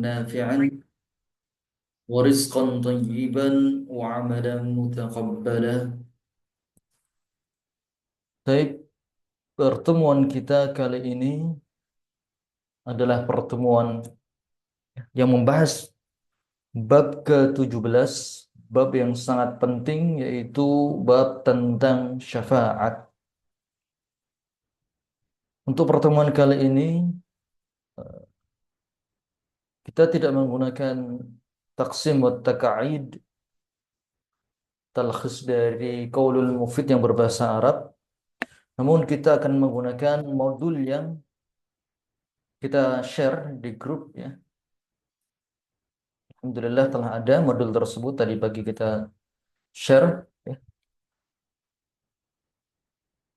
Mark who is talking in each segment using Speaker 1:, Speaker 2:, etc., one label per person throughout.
Speaker 1: نافعا ورزقا طيبا وعملا متقبلا. Baik, pertemuan kita kali ini adalah pertemuan yang membahas bab ke-17, bab yang sangat penting, yaitu bab tentang syafaat. Untuk pertemuan kali ini kita tidak menggunakan taksim wa taqa'id, talkhis dari qaulul mufid yang berbahasa Arab, namun kita akan menggunakan modul yang kita share di grup ya. Alhamdulillah telah ada modul tersebut tadi pagi kita share ya.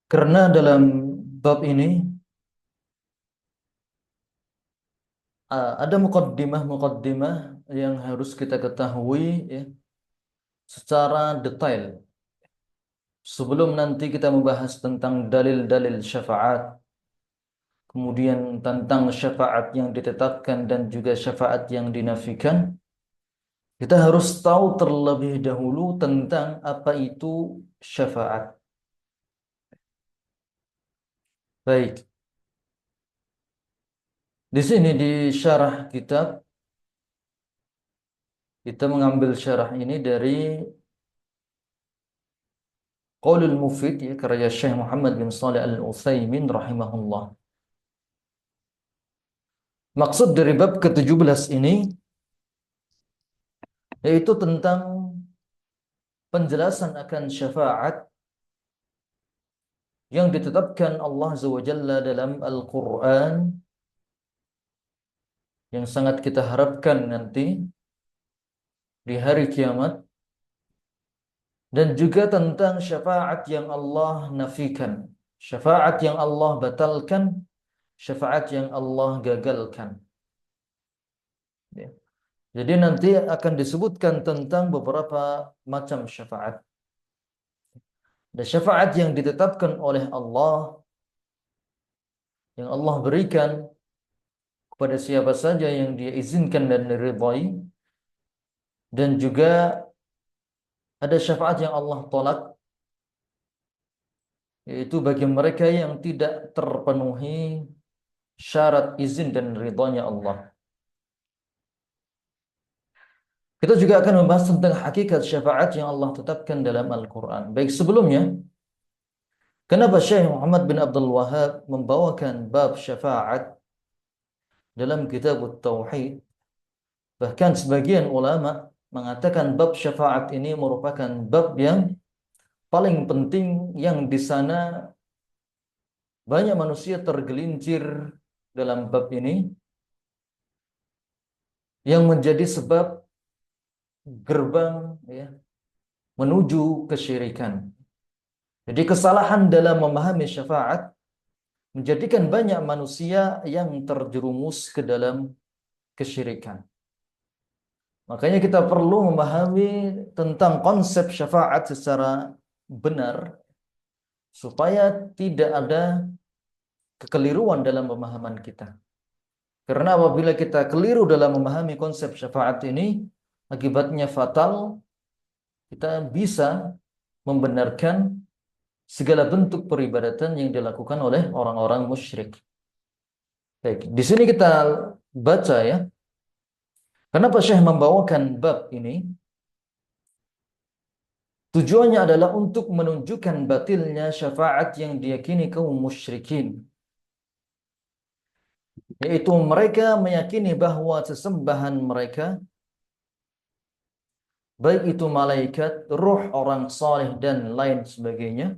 Speaker 1: Karena dalam bab ini ada mukaddimah-mukaddimah yang harus kita ketahui ya, secara detail sebelum nanti kita membahas tentang dalil-dalil syafaat, kemudian tentang syafaat yang ditetapkan dan juga syafaat yang dinafikan. Kita harus tahu terlebih dahulu tentang apa itu syafaat. Baik, di sini di syarah kitab kita mengambil syarah ini dari Qaulul Mufid ya, karya Syekh Muhammad bin Shalih Al-Utsaimin rahimahullah. Maksud dari bab ke-17 ini yaitu tentang penjelasan akan syafaat yang ditetapkan Allah Azza wa Jalla dalam Al-Quran, yang sangat kita harapkan nanti di hari kiamat, dan juga tentang syafaat yang Allah nafikan, syafaat yang Allah batalkan, syafaat yang Allah gagalkan ya. Jadi nanti akan disebutkan tentang beberapa macam syafaat. Dan syafaat yang ditetapkan oleh Allah, yang Allah berikan kepada siapa saja yang Dia izinkan dan ridhai, dan juga ada syafaat yang Allah tolak, yaitu bagi mereka yang tidak terpenuhi syarat izin dan ridhonya Allah. Kita juga akan membahas tentang hakikat syafaat yang Allah tetapkan dalam Al-Quran. Baik, sebelumnya, kenapa Syekh Muhammad bin Abdul Wahhab membawakan bab syafaat dalam kitab Tauhid? Bahkan sebagian ulama mengatakan bab syafaat ini merupakan bab yang paling penting, yang di sana banyak manusia tergelincir dalam bab ini, yang menjadi sebab gerbang ya, menuju kesyirikan. Jadi kesalahan dalam memahami syafaat menjadikan banyak manusia yang terjerumus ke dalam kesyirikan. Makanya kita perlu memahami tentang konsep syafaat secara benar supaya tidak ada kekeliruan dalam pemahaman kita. Karena apabila kita keliru dalam memahami konsep syafaat ini, akibatnya fatal. Kita bisa membenarkan segala bentuk peribadatan yang dilakukan oleh orang-orang musyrik. Baik, di sini kita baca ya. Kenapa Syekh membawakan bab ini? Tujuannya adalah untuk menunjukkan batilnya syafaat yang diyakini kaum musyrikin. Yaitu mereka meyakini bahwa sesembahan mereka, baik itu malaikat, ruh orang saleh dan lain sebagainya,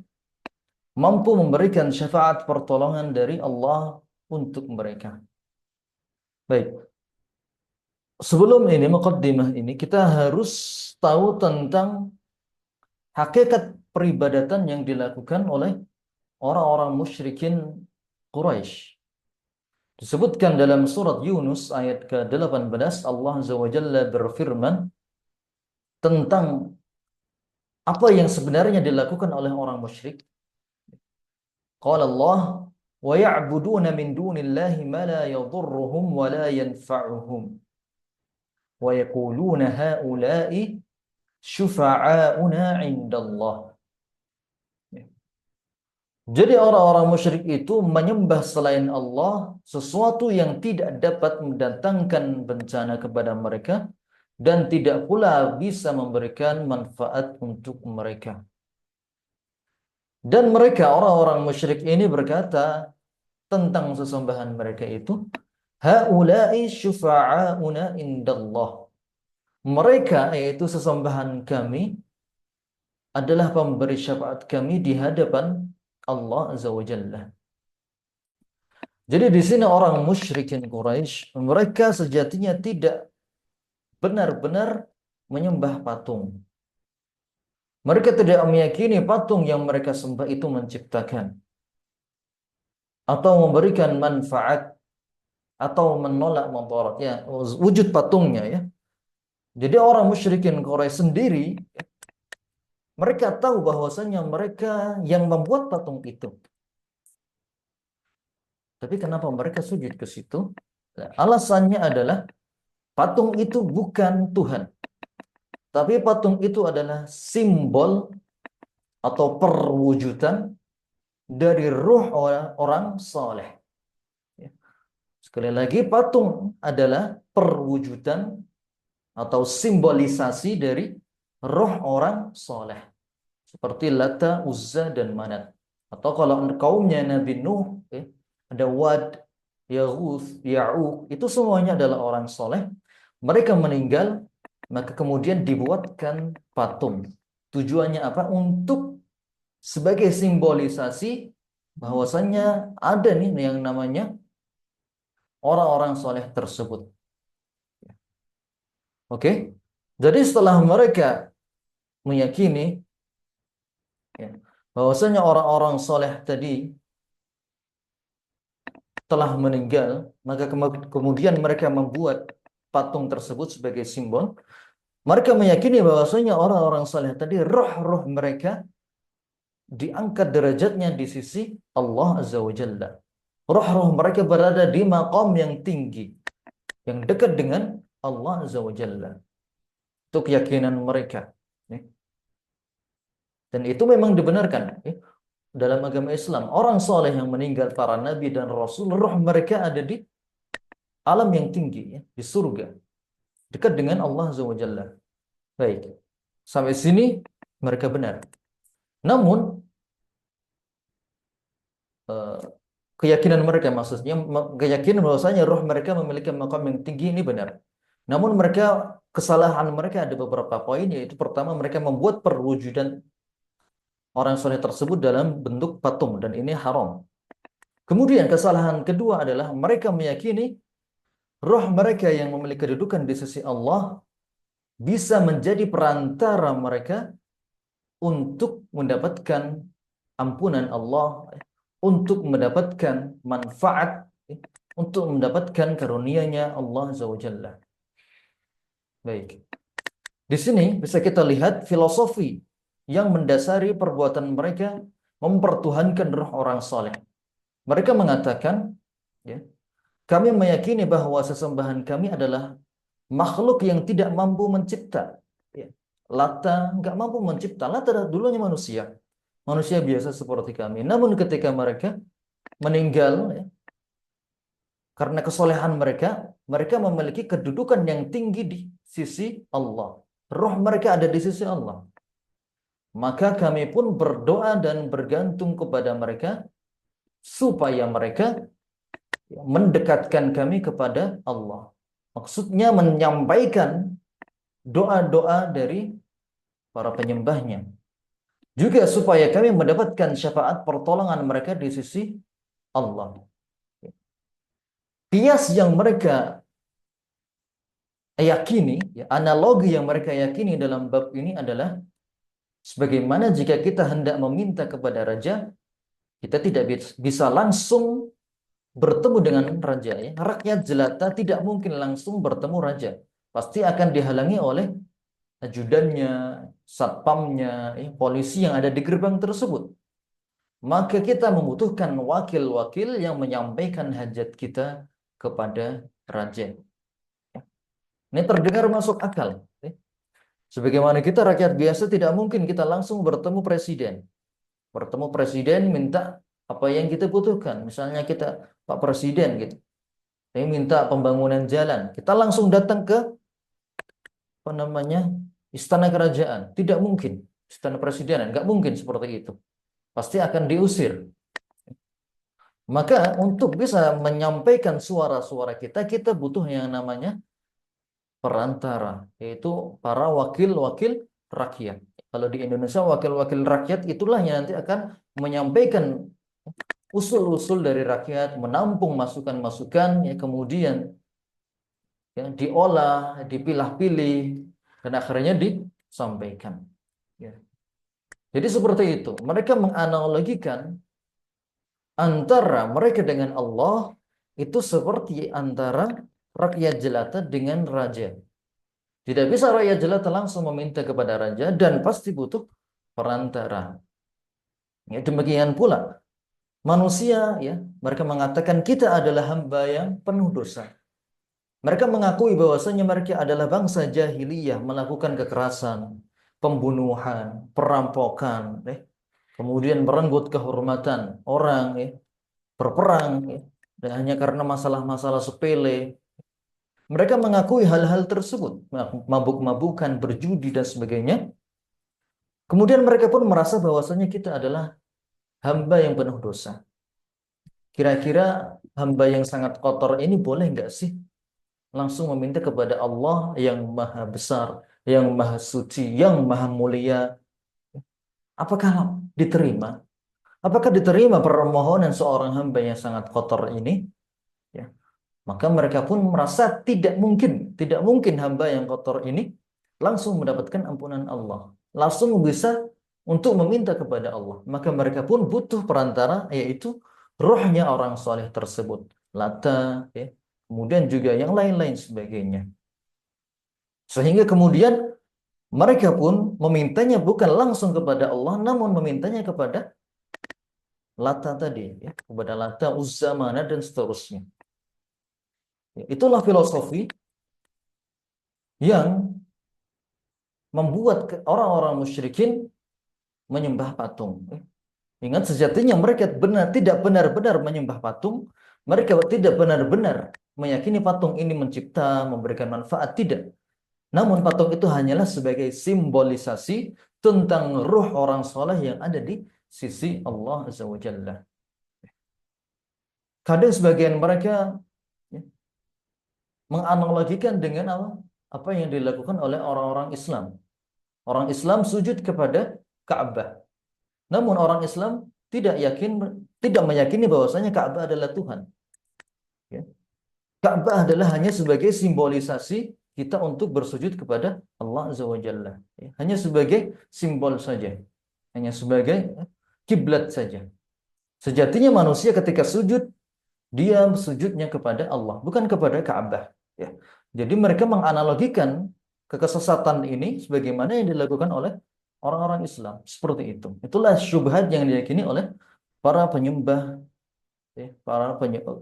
Speaker 1: mampu memberikan syafaat pertolongan dari Allah untuk mereka. Baik, sebelum ini, mukaddimah ini, kita harus tahu tentang hakikat peribadatan yang dilakukan oleh orang-orang musyrikin Quraisy. Disebutkan dalam surat Yunus ayat ke-18, Allah Azza wa Jalla berfirman tentang apa yang sebenarnya dilakukan oleh orang musyrik. Qala Allah, wa ya'buduna min dunillahi ma la yadhurruhum wa la yanfa'uhum. wa yaquluna haula'i syufa'auna 'indallah. Jadi orang-orang musyrik itu menyembah selain Allah sesuatu yang tidak dapat mendatangkan bencana kepada mereka dan tidak pula bisa memberikan manfaat untuk mereka. Dan mereka orang-orang musyrik ini berkata tentang sesembahan mereka itu, haula'i syufa'auna indallah. Mereka yaitu sesembahan kami adalah pemberi syafaat kami di hadapan Allah Azza wa Jalla. Jadi di sini orang musyrikin Quraisy, mereka sejatinya tidak benar-benar menyembah patung. Mereka tidak meyakini patung yang mereka sembah itu menciptakan atau memberikan manfaat atau menolak mudarat, ya, wujud patungnya, ya. Jadi orang musyrikin Quraisy sendiri, mereka tahu bahwasanya mereka yang membuat patung itu. Tapi kenapa mereka sujud ke situ? Nah, alasannya adalah patung itu bukan Tuhan. Tapi patung itu adalah simbol atau perwujudan dari ruh orang soleh. Sekali lagi, patung adalah perwujudan atau simbolisasi dari roh orang soleh. Seperti Lata, Uzza, dan Manat. Atau kalau kaumnya Nabi Nuh, ada Wad, Yaghuth, Ya'uq, itu semuanya adalah orang soleh. Mereka meninggal, maka kemudian dibuatkan patung. Tujuannya apa? Untuk sebagai simbolisasi bahwasannya ada nih yang namanya orang-orang soleh tersebut. Oke? Jadi setelah mereka meyakini, ya, bahwasanya orang-orang soleh tadi telah meninggal, maka kemudian mereka membuat patung tersebut sebagai simbol. Mereka meyakini bahwasanya orang-orang soleh tadi, roh-roh mereka diangkat derajatnya di sisi Allah Azza wa Jalla. Roh-roh mereka berada di maqam yang tinggi, yang dekat dengan Allah Azza wa Jalla. Itu keyakinan mereka. Dan itu memang dibenarkan. Dalam agama Islam, orang soleh yang meninggal, para nabi dan rasul, roh mereka ada di alam yang tinggi, ya, di surga, dekat dengan Allah Azza wa Jalla. Baik, sampai sini mereka benar. Namun keyakinan mereka, maksudnya keyakinan bahwasanya roh mereka memiliki makam yang tinggi, ini benar. Namun kesalahan mereka ada beberapa poin, yaitu pertama, mereka membuat perwujudan orang soleh tersebut dalam bentuk patung, dan ini haram. Kemudian kesalahan kedua adalah mereka meyakini roh mereka yang memiliki kedudukan di sisi Allah bisa menjadi perantara mereka untuk mendapatkan ampunan Allah, untuk mendapatkan manfaat, untuk mendapatkan karunia-Nya Allah Azza wa Jalla. Baik. Di sini bisa kita lihat filosofi yang mendasari perbuatan mereka mempertuhankan roh orang soleh. Mereka mengatakan, ya, kami meyakini bahwa sesembahan kami adalah makhluk yang tidak mampu mencipta. Ya. Lata nggak mampu mencipta. Lata dulunya manusia. Manusia biasa seperti kami. Namun ketika mereka meninggal, ya, karena kesolehan mereka, mereka memiliki kedudukan yang tinggi di sisi Allah. Roh mereka ada di sisi Allah. Maka kami pun berdoa dan bergantung kepada mereka supaya mereka mendekatkan kami kepada Allah. Maksudnya menyampaikan doa-doa dari para penyembahnya. Juga supaya kami mendapatkan syafaat pertolongan mereka di sisi Allah. Kias yang mereka yakini, ya, analogi yang mereka yakini dalam bab ini adalah sebagaimana jika kita hendak meminta kepada raja, kita tidak bisa langsung bertemu dengan raja. Ya. Rakyat jelata tidak mungkin langsung bertemu raja. Pasti akan dihalangi oleh ajudannya, satpamnya, ya, polisi yang ada di gerbang tersebut. Maka kita membutuhkan wakil-wakil yang menyampaikan hajat kita kepada raja. Ini terdengar masuk akal. Sebagaimana kita rakyat biasa tidak mungkin kita langsung bertemu presiden. Bertemu presiden minta apa yang kita butuhkan. Misalnya kita, Pak Presiden gitu. Saya minta pembangunan jalan. Kita langsung datang ke apa namanya istana kerajaan. Tidak mungkin. Istana presidenan. Nggak mungkin seperti itu. Pasti akan diusir. Maka untuk bisa menyampaikan suara-suara kita, kita butuh yang namanya perantara, yaitu para wakil-wakil rakyat. Kalau di Indonesia wakil-wakil rakyat itulah yang nanti akan menyampaikan usul-usul dari rakyat, menampung masukan-masukan, ya, kemudian ya, diolah, dipilah-pilih, dan akhirnya disampaikan. Ya. Jadi seperti itu. Mereka menganalogikan antara mereka dengan Allah itu seperti antara rakyat jelata dengan raja. Tidak bisa rakyat jelata langsung meminta kepada raja dan pasti butuh perantara. Ya, demikian pula manusia, ya, mereka mengatakan kita adalah hamba yang penuh dosa. Mereka mengakui bahwasanya mereka adalah bangsa jahiliyah, melakukan kekerasan, pembunuhan, perampokan, kemudian merenggut kehormatan orang, berperang, dan hanya karena masalah-masalah sepele. Mereka mengakui hal-hal tersebut, mabuk-mabukan, berjudi dan sebagainya. Kemudian mereka pun merasa bahwasanya kita adalah hamba yang penuh dosa. Kira-kira hamba yang sangat kotor ini boleh nggak sih langsung meminta kepada Allah yang maha besar, yang maha suci, yang maha mulia? Apakah diterima? Apakah diterima permohonan seorang hamba yang sangat kotor ini? Ya. Maka mereka pun merasa tidak mungkin hamba yang kotor ini langsung mendapatkan ampunan Allah, langsung bisa untuk meminta kepada Allah. Maka mereka pun butuh perantara, yaitu rohnya orang soleh tersebut, Lata, ya, kemudian juga yang lain-lain sebagainya. Sehingga kemudian mereka pun memintanya bukan langsung kepada Allah, namun memintanya kepada Lata tadi, ya, kepada Lata, Uzza, Mana, dan seterusnya. Itulah filosofi yang membuat orang-orang musyrikin menyembah patung. Ingat, sejatinya mereka tidak benar-benar menyembah patung. Mereka tidak benar-benar meyakini patung ini mencipta, memberikan manfaat. Tidak. Namun patung itu hanyalah sebagai simbolisasi tentang ruh orang soleh yang ada di sisi Allah Azza wa Jalla. Kadang sebagian mereka, ya, menganalogikan dengan apa? Apa yang dilakukan oleh orang-orang Islam. Orang Islam sujud kepada Ka'bah. Namun orang Islam tidak meyakini bahwasanya Ka'bah adalah Tuhan. Ya. Ka'bah adalah hanya sebagai simbolisasi kita untuk bersujud kepada Allah Azza wa Jalla. Ya. Hanya sebagai simbol saja. Hanya sebagai kiblat saja. Sejatinya manusia ketika sujud, dia sujudnya kepada Allah, bukan kepada Ka'bah. Ya. Jadi mereka menganalogikan kekesesatan ini sebagaimana yang dilakukan oleh orang-orang Islam. Seperti itu. Itulah syubhat yang diyakini oleh para penyembah, ya,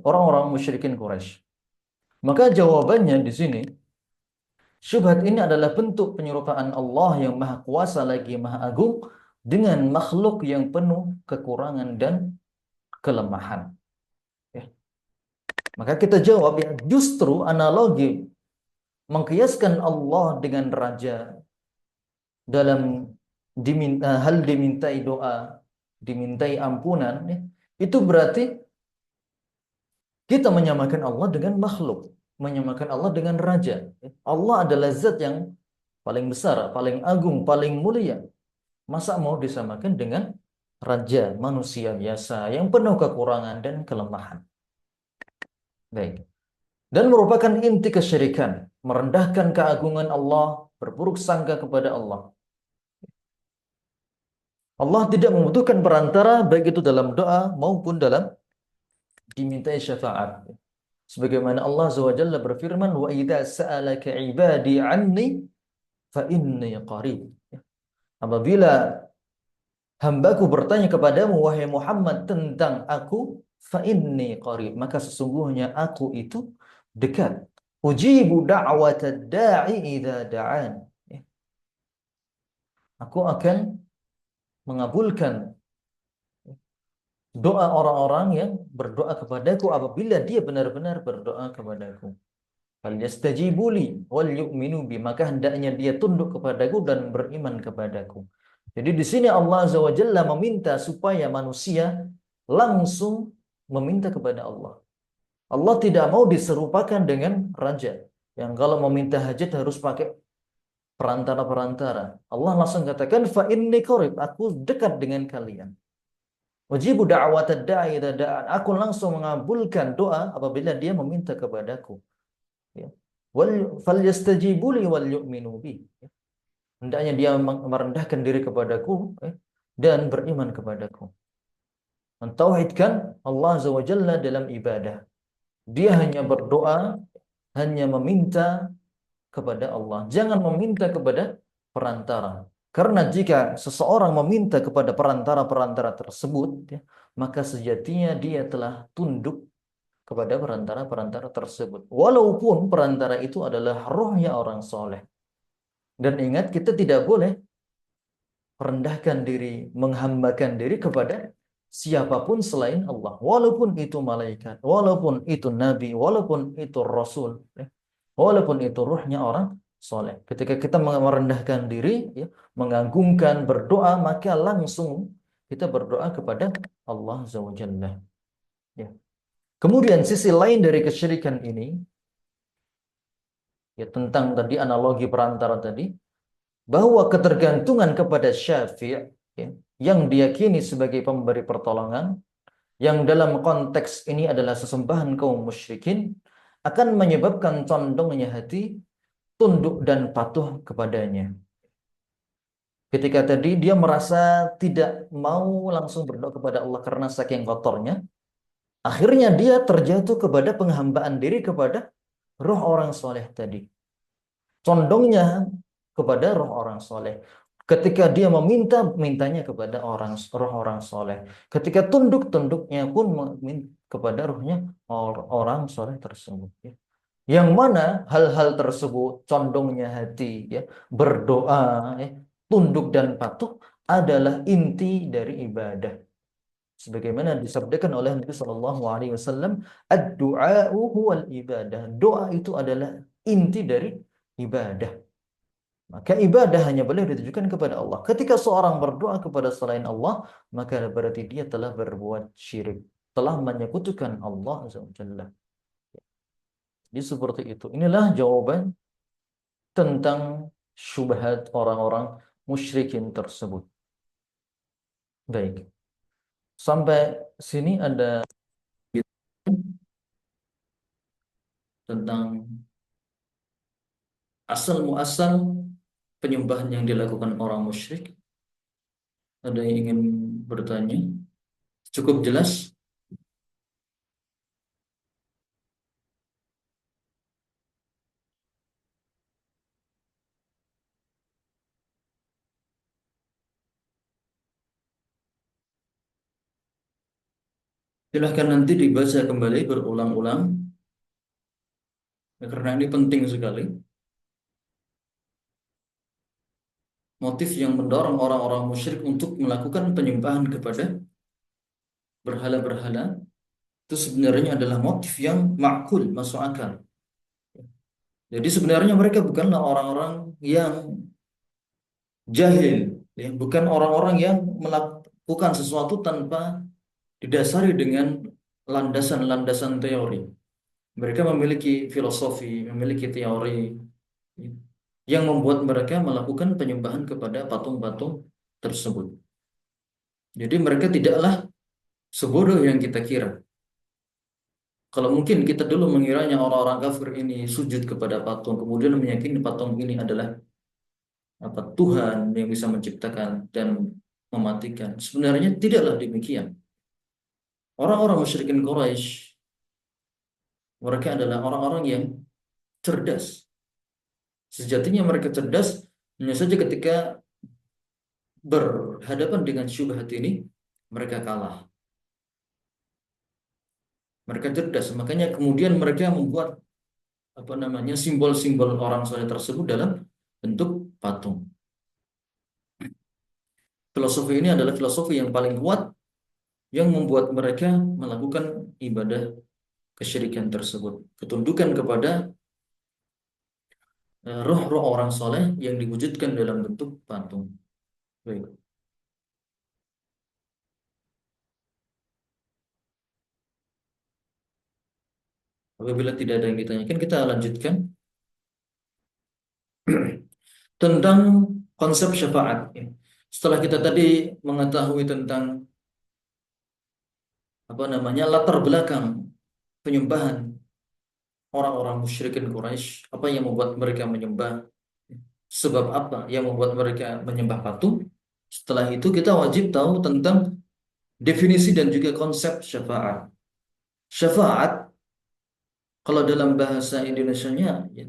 Speaker 1: orang-orang musyrikin Quraisy. Maka jawabannya di sini, syubhat ini adalah bentuk penyerupaan Allah yang maha kuasa lagi maha agung dengan makhluk yang penuh kekurangan dan kelemahan. Ya. Maka kita jawab, ya, justru analogi mengkiaskan Allah dengan raja dalam hal dimintai doa, dimintai ampunan, ya, itu berarti kita menyamakan Allah dengan makhluk, menyamakan Allah dengan raja. Allah adalah zat yang paling besar, paling agung, paling mulia. Masa mau disamakan dengan raja manusia biasa yang penuh kekurangan dan kelemahan? Baik. Dan merupakan inti kesyirikan, merendahkan keagungan Allah, berburuk sangka kepada Allah. Allah tidak membutuhkan perantara baik itu dalam doa maupun dalam dimintai syafaat. Sebagaimana Allah Azza wa Jalla berfirman, "Wa idza sa'alaka 'ibadi 'anni fa inni qarib." Apabila hambaku bertanya kepadamu wahai Muhammad tentang aku, fa inni qarib, maka sesungguhnya aku itu dekat. Ujibu da'watad da'i idza da'an. Ya, aku akan mengabulkan doa orang-orang yang berdoa kepadaku apabila dia benar-benar berdoa kepadaku. Falyastajibu li wal yu'minu bi, maka hendaknya dia tunduk kepadaku dan beriman kepadaku. Jadi di sini Allah Azza wa Jalla meminta supaya manusia langsung meminta kepada Allah. Allah tidak mau diserupakan dengan raja yang kalau meminta hajat harus pakai perantara-perantara. Allah langsung katakan fa inni qarib, aku dekat dengan kalian. Wajibu da'watad da'i idza da'an. Aku langsung mengabulkan doa apabila dia meminta kepadaku. Ya. Falyastajibu li wal yu'minu bi. Ya. Hendaknya dia merendahkan diri kepadaku, dan beriman kepadaku. Mentauhidkan Allah Azza wa Jalla dalam ibadah. Dia hanya berdoa, hanya meminta kepada Allah. Jangan meminta kepada perantara. Karena jika seseorang meminta kepada perantara-perantara tersebut, ya, maka sejatinya dia telah tunduk kepada perantara-perantara tersebut. Walaupun perantara itu adalah rohnya orang soleh. Dan ingat, kita tidak boleh rendahkan diri, menghambakan diri kepada siapapun selain Allah. Walaupun itu malaikat, walaupun itu nabi, walaupun itu rasul, ya, walaupun itu ruhnya orang soleh. Ketika kita merendahkan diri, ya, mengagungkan, berdoa, maka langsung kita berdoa kepada Allah Azza wa Jalla. Ya. Kemudian sisi lain dari kesyirikan ini, ya, tentang tadi analogi perantara tadi, bahwa ketergantungan kepada syafi', ya, yang diyakini sebagai pemberi pertolongan, yang dalam konteks ini adalah sesembahan kaum musyrikin, akan menyebabkan condongnya hati tunduk dan patuh kepadanya. Ketika tadi dia merasa tidak mau langsung berdoa kepada Allah karena saking kotornya, akhirnya dia terjatuh kepada penghambaan diri kepada roh orang soleh tadi. Condongnya kepada roh orang soleh. Ketika dia meminta, mintanya kepada roh orang soleh. Ketika tunduk, tunduknya pun kepada rohnya orang soleh tersebut. Ya. Yang mana hal-hal tersebut, condongnya hati, ya, berdoa, ya, tunduk dan patuh adalah inti dari ibadah. Sebagaimana disabdakan oleh Nabi Shallallahu Alaihi Wasallam, ad-du'a'u huwal ibadah. Doa itu adalah inti dari ibadah. Maka ibadah hanya boleh ditujukan kepada Allah. Ketika seorang berdoa kepada selain Allah, maka berarti dia telah berbuat syirik, telah menyekutukan Allah Azza wa Jalla. Jadi seperti itu. Inilah jawaban tentang syubhat orang-orang musyrikin tersebut. Baik. Sampai sini ada tentang asal muasal penyembahan yang dilakukan orang musyrik. Ada yang ingin bertanya? Cukup jelas? Silahkan nanti dibaca kembali berulang-ulang, karena ini penting sekali. Motif yang mendorong orang-orang musyrik untuk melakukan penyembahan kepada berhala-berhala itu sebenarnya adalah motif yang makul, masuk akal. Jadi sebenarnya mereka bukanlah orang-orang yang jahil, ya, bukan orang-orang yang melakukan sesuatu tanpa didasari dengan landasan-landasan teori. Mereka memiliki filosofi, memiliki teori, ya, yang membuat mereka melakukan penyembahan kepada patung-patung tersebut. Jadi mereka tidaklah sebodoh yang kita kira. Kalau mungkin kita dulu mengiranya orang-orang kafir ini sujud kepada patung, kemudian meyakini patung ini adalah Tuhan yang bisa menciptakan dan mematikan. Sebenarnya tidaklah demikian. Orang-orang musyrikin Quraisy, mereka adalah orang-orang yang cerdas. Sejatinya mereka cerdas, hanya saja ketika berhadapan dengan syubhat ini, mereka kalah. Mereka cerdas, makanya kemudian mereka membuat apa namanya simbol-simbol orang soleh tersebut dalam bentuk patung. Filosofi ini adalah filosofi yang paling kuat yang membuat mereka melakukan ibadah kesyirikan tersebut, ketundukan kepada roh-roh orang soleh yang diwujudkan dalam bentuk patung. Baik. Apabila tidak ada yang ditanyakan, kita lanjutkan tentang konsep syafaat. Setelah kita tadi mengetahui tentang apa namanya latar belakang penyembahan orang-orang musyrikin Quraisy, apa yang membuat mereka menyembah, sebab apa yang membuat mereka menyembah patung. Setelah itu kita wajib tahu tentang definisi dan juga konsep syafaat. Syafaat kalau dalam bahasa Indonesianya ya,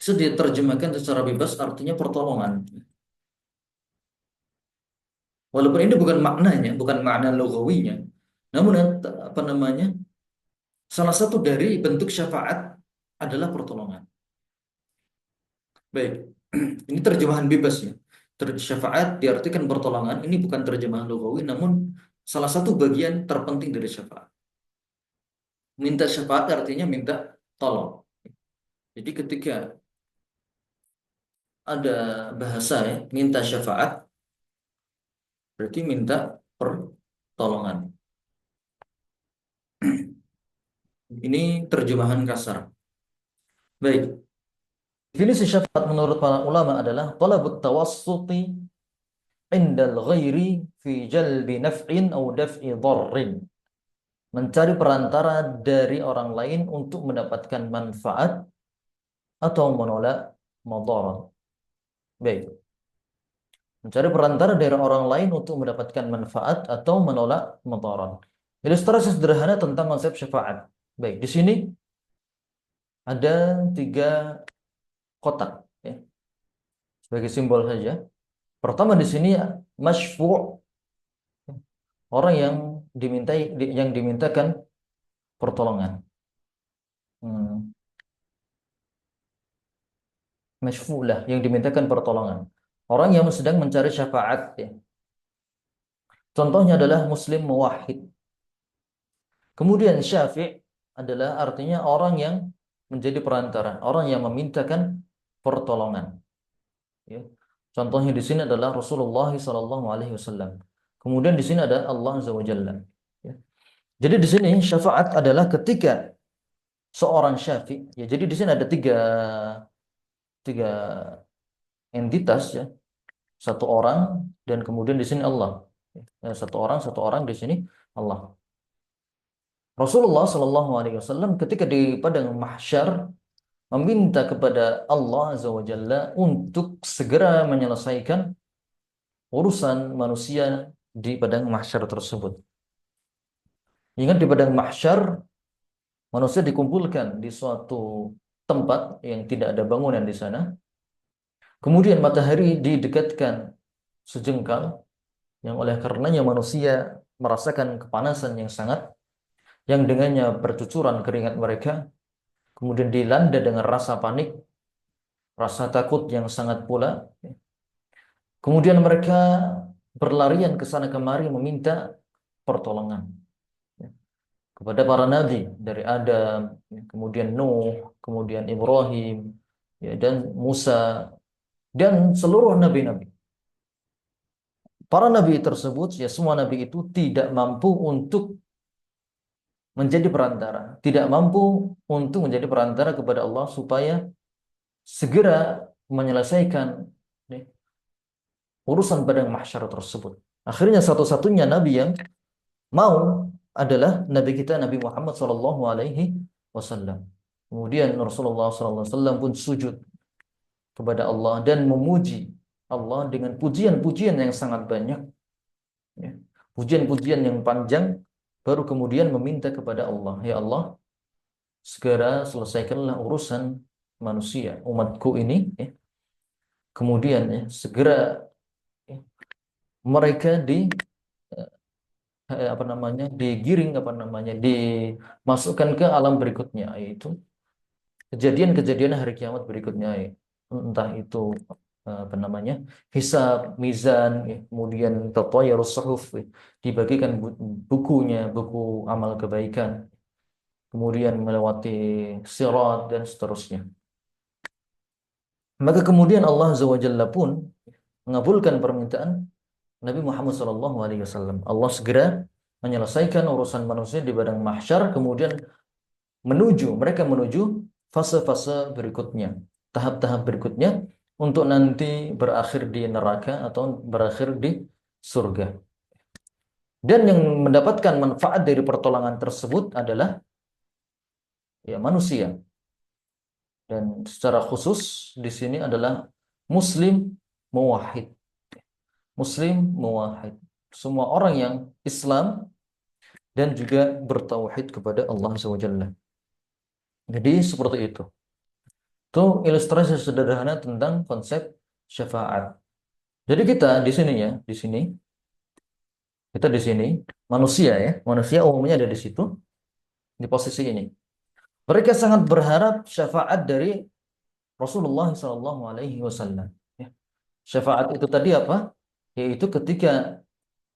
Speaker 1: bisa diterjemahkan secara bebas artinya pertolongan. Walaupun ini bukan maknanya, bukan makna logawinya, namun apa namanya? Salah satu dari bentuk syafaat adalah pertolongan. Baik, ini terjemahan bebas ya. Syafaat diartikan pertolongan. Ini bukan terjemahan logawi, namun salah satu bagian terpenting dari syafaat. Minta syafaat artinya minta tolong. Jadi ketika ada bahasa ya, minta syafaat berarti minta pertolongan. Ini terjemahan kasar. Baik, definisi syafaat menurut para ulama adalah talabut tawassuti indal ghairi fi jalbi naf'in au daf'i dharrin. Mencari perantara dari orang lain untuk mendapatkan manfaat atau menolak madarat. Baik, mencari perantara dari orang lain untuk mendapatkan manfaat atau menolak madarat. Ilustrasi sederhana tentang konsep syafaat. Baik, di sini ada 3 kotak ya, sebagai simbol saja. Pertama di sini masyfu', orang yang yang dimintakan pertolongan. Hmm. Masyfu' lah yang dimintakan pertolongan. Orang yang sedang mencari syafaat ya. Contohnya adalah muslim muwahhid. Kemudian syafi' adalah artinya orang yang menjadi perantara, orang yang memintakan pertolongan. Ya. Contohnya di sini adalah Rasulullah SAW. Kemudian di sini ada Allah Azza wa Jalla. Ya. Jadi di sini syafaat adalah ketika seorang syafi', ya jadi di sini ada tiga entitas ya, satu orang dan kemudian di sini Allah. Ya, satu orang di sini Allah. Rasulullah SAW ketika di padang mahsyar meminta kepada Allah Azza wa Jalla untuk segera menyelesaikan urusan manusia di padang mahsyar tersebut. Ingat di padang mahsyar manusia dikumpulkan di suatu tempat yang tidak ada bangunan di sana. Kemudian matahari didekatkan sejengkal yang oleh karenanya manusia merasakan kepanasan yang sangat, yang dengannya bercucuran keringat mereka, kemudian dilanda dengan rasa panik, rasa takut yang sangat pula. Kemudian mereka berlarian ke sana kemari meminta pertolongan kepada para nabi dari Adam, kemudian Nuh, kemudian Ibrahim, ya, dan Musa dan seluruh nabi-nabi. Para nabi tersebut, ya semua nabi itu tidak mampu untuk menjadi perantara, tidak mampu untuk menjadi perantara kepada Allah supaya segera menyelesaikan ya, urusan padang mahsyar tersebut. Akhirnya satu-satunya nabi yang mau adalah nabi kita Nabi Muhammad sallallahu alaihi wasallam. Kemudian Rasulullah sallallahu alaihi wasallam pun sujud kepada Allah dan memuji Allah dengan pujian-pujian yang sangat banyak ya. Pujian-pujian yang panjang, baru kemudian meminta kepada Allah, ya Allah, segera selesaikanlah urusan manusia, umatku ini ya. Kemudian ya, segera ya, mereka apa namanya digiring, apa namanya dimasukkan ke alam berikutnya, yaitu kejadian-kejadian hari kiamat berikutnya, ya. Entah itu apa namanya, hisab, mizan, ya. Kemudian tatayyarus suhuf, ya. Dibagikan bukunya, buku amal kebaikan, kemudian melewati sirat dan seterusnya. Maka kemudian Allah Azza wa Jalla pun mengabulkan permintaan Nabi Muhammad SAW. Allah segera menyelesaikan urusan manusia di padang mahsyar, kemudian mereka menuju fase-fase berikutnya, tahap-tahap berikutnya untuk nanti berakhir di neraka atau berakhir di surga. Dan yang mendapatkan manfaat dari pertolongan tersebut adalah ya manusia. Dan secara khusus di sini adalah muslim muwahhid. Muslim muwahhid. Semua orang yang Islam dan juga bertauhid kepada Allah SWT. Jadi seperti itu. Itu ilustrasi sederhana tentang konsep syafaat. Jadi kita di sini ya, kita di sini manusia ya, manusia umumnya ada di situ, di posisi ini. Mereka sangat berharap syafaat dari Rasulullah SAW. Ya. Syafaat itu tadi apa? Yaitu ketika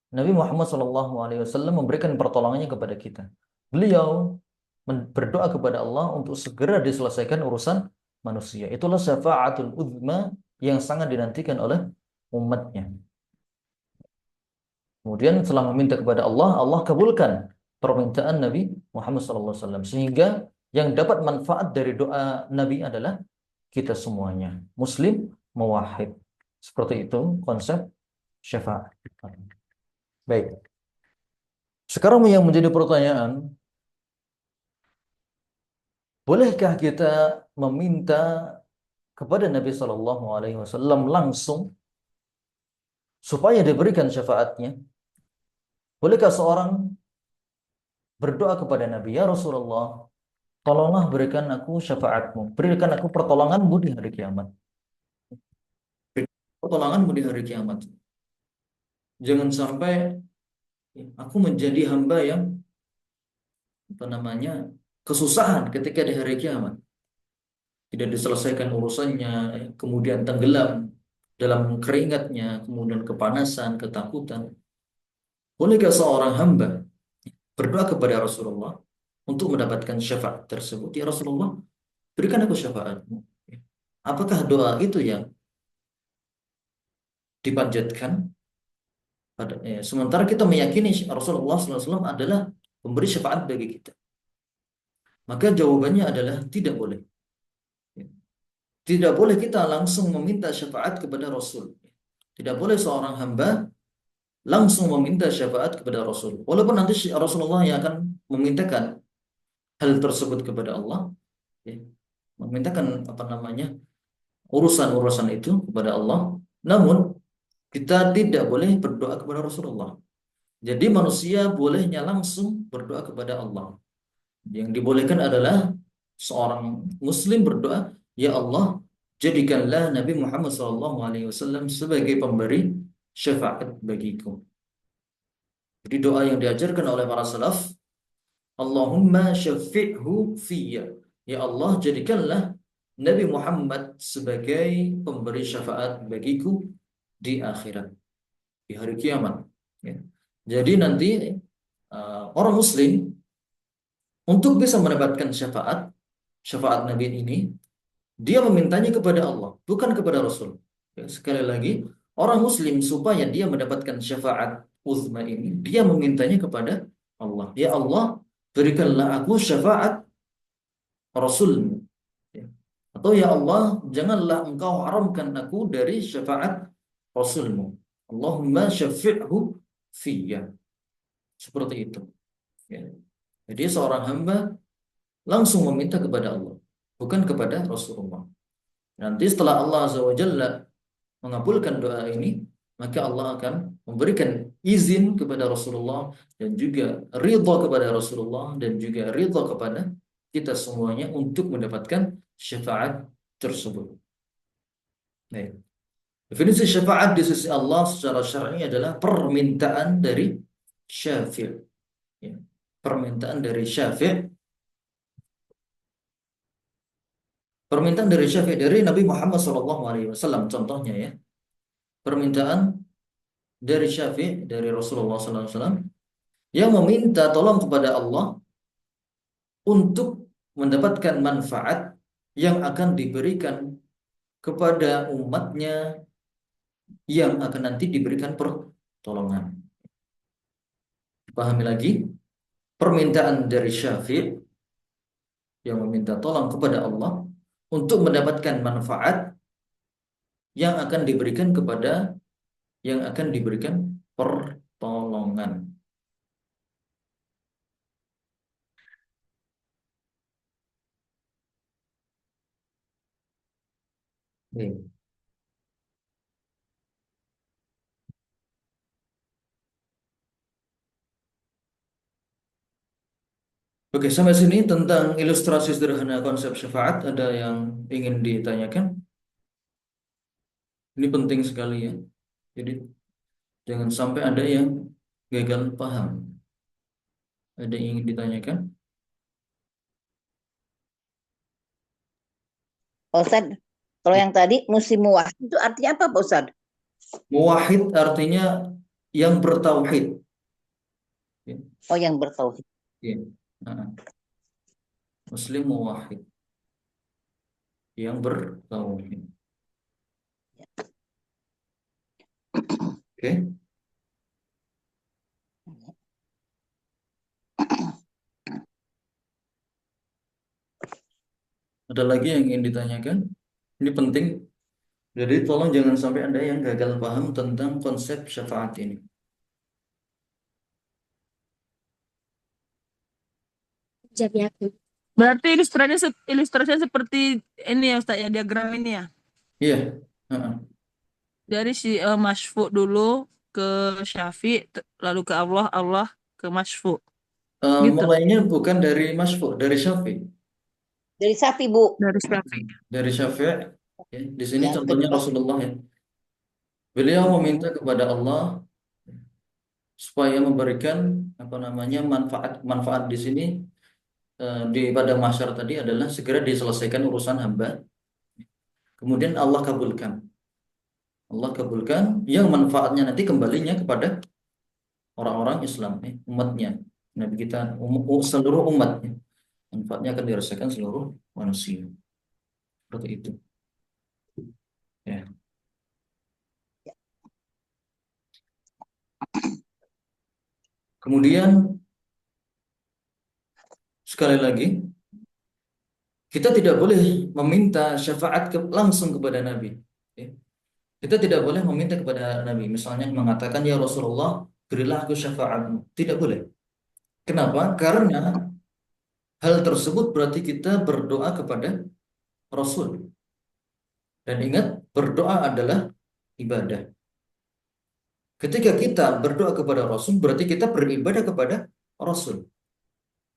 Speaker 1: Nabi Muhammad SAW memberikan pertolongannya kepada kita. Beliau berdoa kepada Allah untuk segera diselesaikan urusan manusia. Itulah syafaatul uzma yang sangat dinantikan oleh umatnya. Kemudian setelah meminta kepada Allah, Allah kabulkan permintaan Nabi Muhammad SAW. Sehingga yang dapat manfaat dari doa Nabi adalah kita semuanya. Muslim, muwahhid. Seperti itu konsep syafaat. Baik. Sekarang yang menjadi pertanyaan, bolehkah kita meminta kepada Nabi SAW langsung supaya diberikan syafaatnya? Bolehkah seorang berdoa kepada Nabi, ya Rasulullah, tolonglah berikan aku syafaatmu, berikan aku pertolonganmu di hari kiamat. Pertolonganmu di hari kiamat. Jangan sampai aku menjadi hamba yang apa namanya kesusahan ketika di hari kiamat. Tidak diselesaikan urusannya, kemudian tenggelam dalam keringatnya, kemudian kepanasan, ketakutan. Bolehkah seorang hamba berdoa kepada Rasulullah untuk mendapatkan syafaat tersebut? Ya Rasulullah, berikan aku syafaatmu. Apakah doa itu yang dipanjatkan? Sementara kita meyakini Rasulullah SAW adalah pemberi syafaat bagi kita. Maka jawabannya adalah tidak boleh. Tidak boleh kita langsung meminta syafaat kepada Rasul. Tidak boleh seorang hamba langsung meminta syafaat kepada Rasul. Walaupun nanti Rasulullah yang akan memintakan hal tersebut kepada Allah, ya, memintakan apa namanya urusan-urusan itu kepada Allah. Namun kita tidak boleh berdoa kepada Rasulullah. Jadi manusia bolehnya langsung berdoa kepada Allah. Yang dibolehkan adalah seorang Muslim berdoa, ya Allah, jadikanlah Nabi Muhammad SAW sebagai pemberi syafaat bagiku. Jadi doa yang diajarkan oleh para salaf, Allahumma syafi'hu fiyya. Ya Allah, jadikanlah Nabi Muhammad sebagai pemberi syafaat bagiku di akhirat, di hari kiamat. Ya. Jadi nanti orang Muslim untuk bisa mendapatkan syafaat Nabi ini, dia memintanya kepada Allah, bukan kepada Rasul. Ya, sekali lagi, orang Muslim supaya dia mendapatkan syafaat uzma ini, dia memintanya kepada Allah. Ya Allah, berikanlah aku syafaat Rasulmu. Ya. Atau ya Allah, janganlah engkau haramkan aku dari syafaat Rasulmu. Allahumma syafi'hu fiyya. Seperti itu. Ya. Jadi seorang hamba langsung meminta kepada Allah, bukan kepada Rasulullah. Nanti setelah Allah Azza wa Jalla mengabulkan doa ini, maka Allah akan memberikan izin kepada Rasulullah dan juga ridha kepada Rasulullah dan juga ridha kepada kita semuanya untuk mendapatkan syafaat tersebut. Baik. Definisi syafaat di sisi Allah secara syar'i adalah permintaan dari syafi'. Ya. Permintaan dari syafi' Permintaan dari Syafi'i dari Nabi Muhammad SAW contohnya ya. Permintaan dari Syafi'i dari Rasulullah SAW yang meminta tolong kepada Allah untuk mendapatkan manfaat yang akan diberikan kepada umatnya yang akan nanti diberikan pertolongan. Pahami lagi, permintaan dari Syafi'i yang meminta tolong kepada Allah untuk mendapatkan manfaat yang akan diberikan kepada yang akan diberikan pertolongan. Oke, Oke, sampai sini tentang ilustrasi sederhana konsep syafaat. Ada yang ingin ditanyakan? Ini penting sekali ya. Jadi jangan sampai ada yang gagal paham. Ada yang ingin ditanyakan?
Speaker 2: Pak Ustadz, kalau yang tadi musim muah itu artinya apa Pak Ustadz?
Speaker 1: Muwahhid artinya yang bertauhid. Ya,
Speaker 2: Oh, yang bertauhid.
Speaker 1: ya. Nah, Muslim muwahhid yang bertauhid. Oke, ada lagi yang ingin ditanyakan? Ini penting. Jadi tolong jangan sampai ada yang gagal paham tentang konsep syafaat ini.
Speaker 3: Jadi aku. Berarti ilustrasinya seperti ini ya Ustaz ya, diagram ini ya.
Speaker 1: Iya. Heeh.
Speaker 3: Dari si Masyfu dulu ke Syafi, lalu ke Allah, Allah ke Masyfu. Gitu.
Speaker 1: Mulainya bukan dari Masfu', dari Syafi'.
Speaker 2: Dari sapi, Bu.
Speaker 3: Dari Syafi.
Speaker 1: Dari Syafi'. Ya. Di sini
Speaker 2: Yang
Speaker 1: contohnya
Speaker 2: kedua.
Speaker 1: Rasulullah ya. Beliau meminta
Speaker 2: Mm-mm.
Speaker 1: kepada Allah supaya memberikan apa namanya manfaat di sini di pada mahsyar tadi adalah segera diselesaikan urusan hamba. Kemudian Allah kabulkan. Allah kabulkan yang manfaatnya nanti kembalinya kepada orang-orang Islam, umatnya. Nabi kita seluruh umatnya. Manfaatnya akan dirasakan seluruh manusia. Seperti itu. Ya. Kemudian sekali lagi kita tidak boleh meminta syafaat langsung kepada Nabi. Ya. Kita tidak boleh meminta kepada Nabi. Misalnya mengatakan, ya Rasulullah, berilah aku syafaatmu. Tidak boleh. Kenapa? Karena hal tersebut berarti kita berdoa kepada Rasul. Dan ingat, berdoa adalah ibadah. Ketika kita berdoa kepada Rasul, berarti kita beribadah kepada Rasul.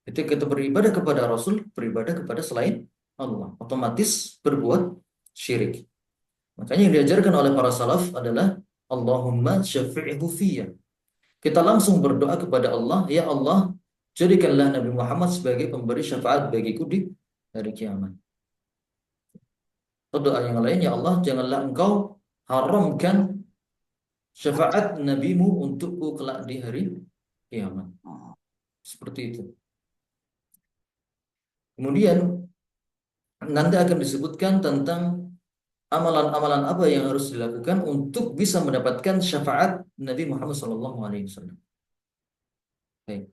Speaker 1: Ketika kita beribadah kepada Rasul, beribadah kepada selain Allah. Otomatis berbuat syirik. Makanya yang diajarkan oleh para salaf adalah Allahumma syafi'hu fiyya. Kita langsung berdoa kepada Allah, ya Allah, jadikanlah Nabi Muhammad sebagai pemberi syafaat bagiku di hari kiamat. Atau doa yang lain, ya Allah, janganlah engkau haramkan syafaat nabimu untukku kelak di hari kiamat. Seperti itu. Kemudian nanti akan disebutkan tentang amalan-amalan apa yang harus dilakukan untuk bisa mendapatkan syafaat Nabi Muhammad SAW. Baik.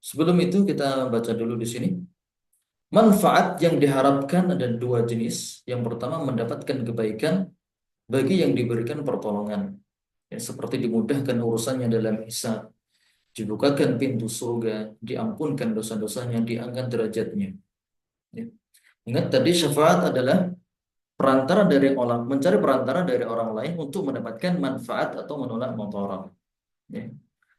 Speaker 1: Sebelum itu kita baca dulu di sini. Manfaat yang diharapkan ada dua jenis. Yang pertama mendapatkan kebaikan bagi yang diberikan pertolongan. Ya, seperti dimudahkan urusannya dalam hisab, dibukakan pintu surga, diampunkan dosa-dosanya, diangkat derajatnya. Ya. Ingat tadi syafaat adalah perantara dari orang, mencari perantara dari orang lain untuk mendapatkan manfaat atau menolak mudarat. Ya.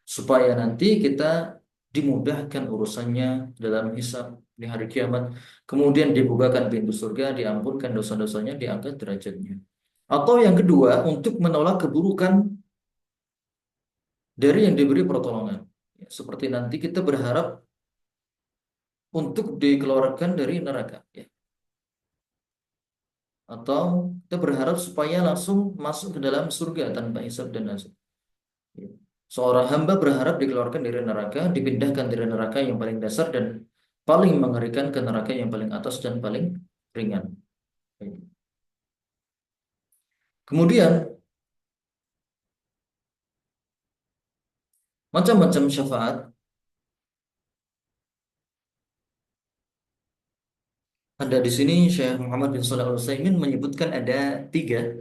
Speaker 1: Supaya nanti kita dimudahkan urusannya dalam hisab di hari kiamat, kemudian dibukakan pintu surga, diampunkan dosa-dosanya, diangkat derajatnya. Atau yang kedua, untuk menolak keburukan dari yang diberi pertolongan. Ya, seperti nanti kita berharap untuk dikeluarkan dari neraka. Ya. atau kita berharap supaya langsung masuk ke dalam surga tanpa hisab dan azab. Seorang hamba berharap dikeluarkan dari neraka, dipindahkan dari neraka yang paling dasar dan paling mengerikan ke neraka yang paling atas dan paling ringan. Kemudian macam-macam syafaat. Ada di sini Syekh Muhammad bin Shalih Al Utsaimin menyebutkan ada tiga.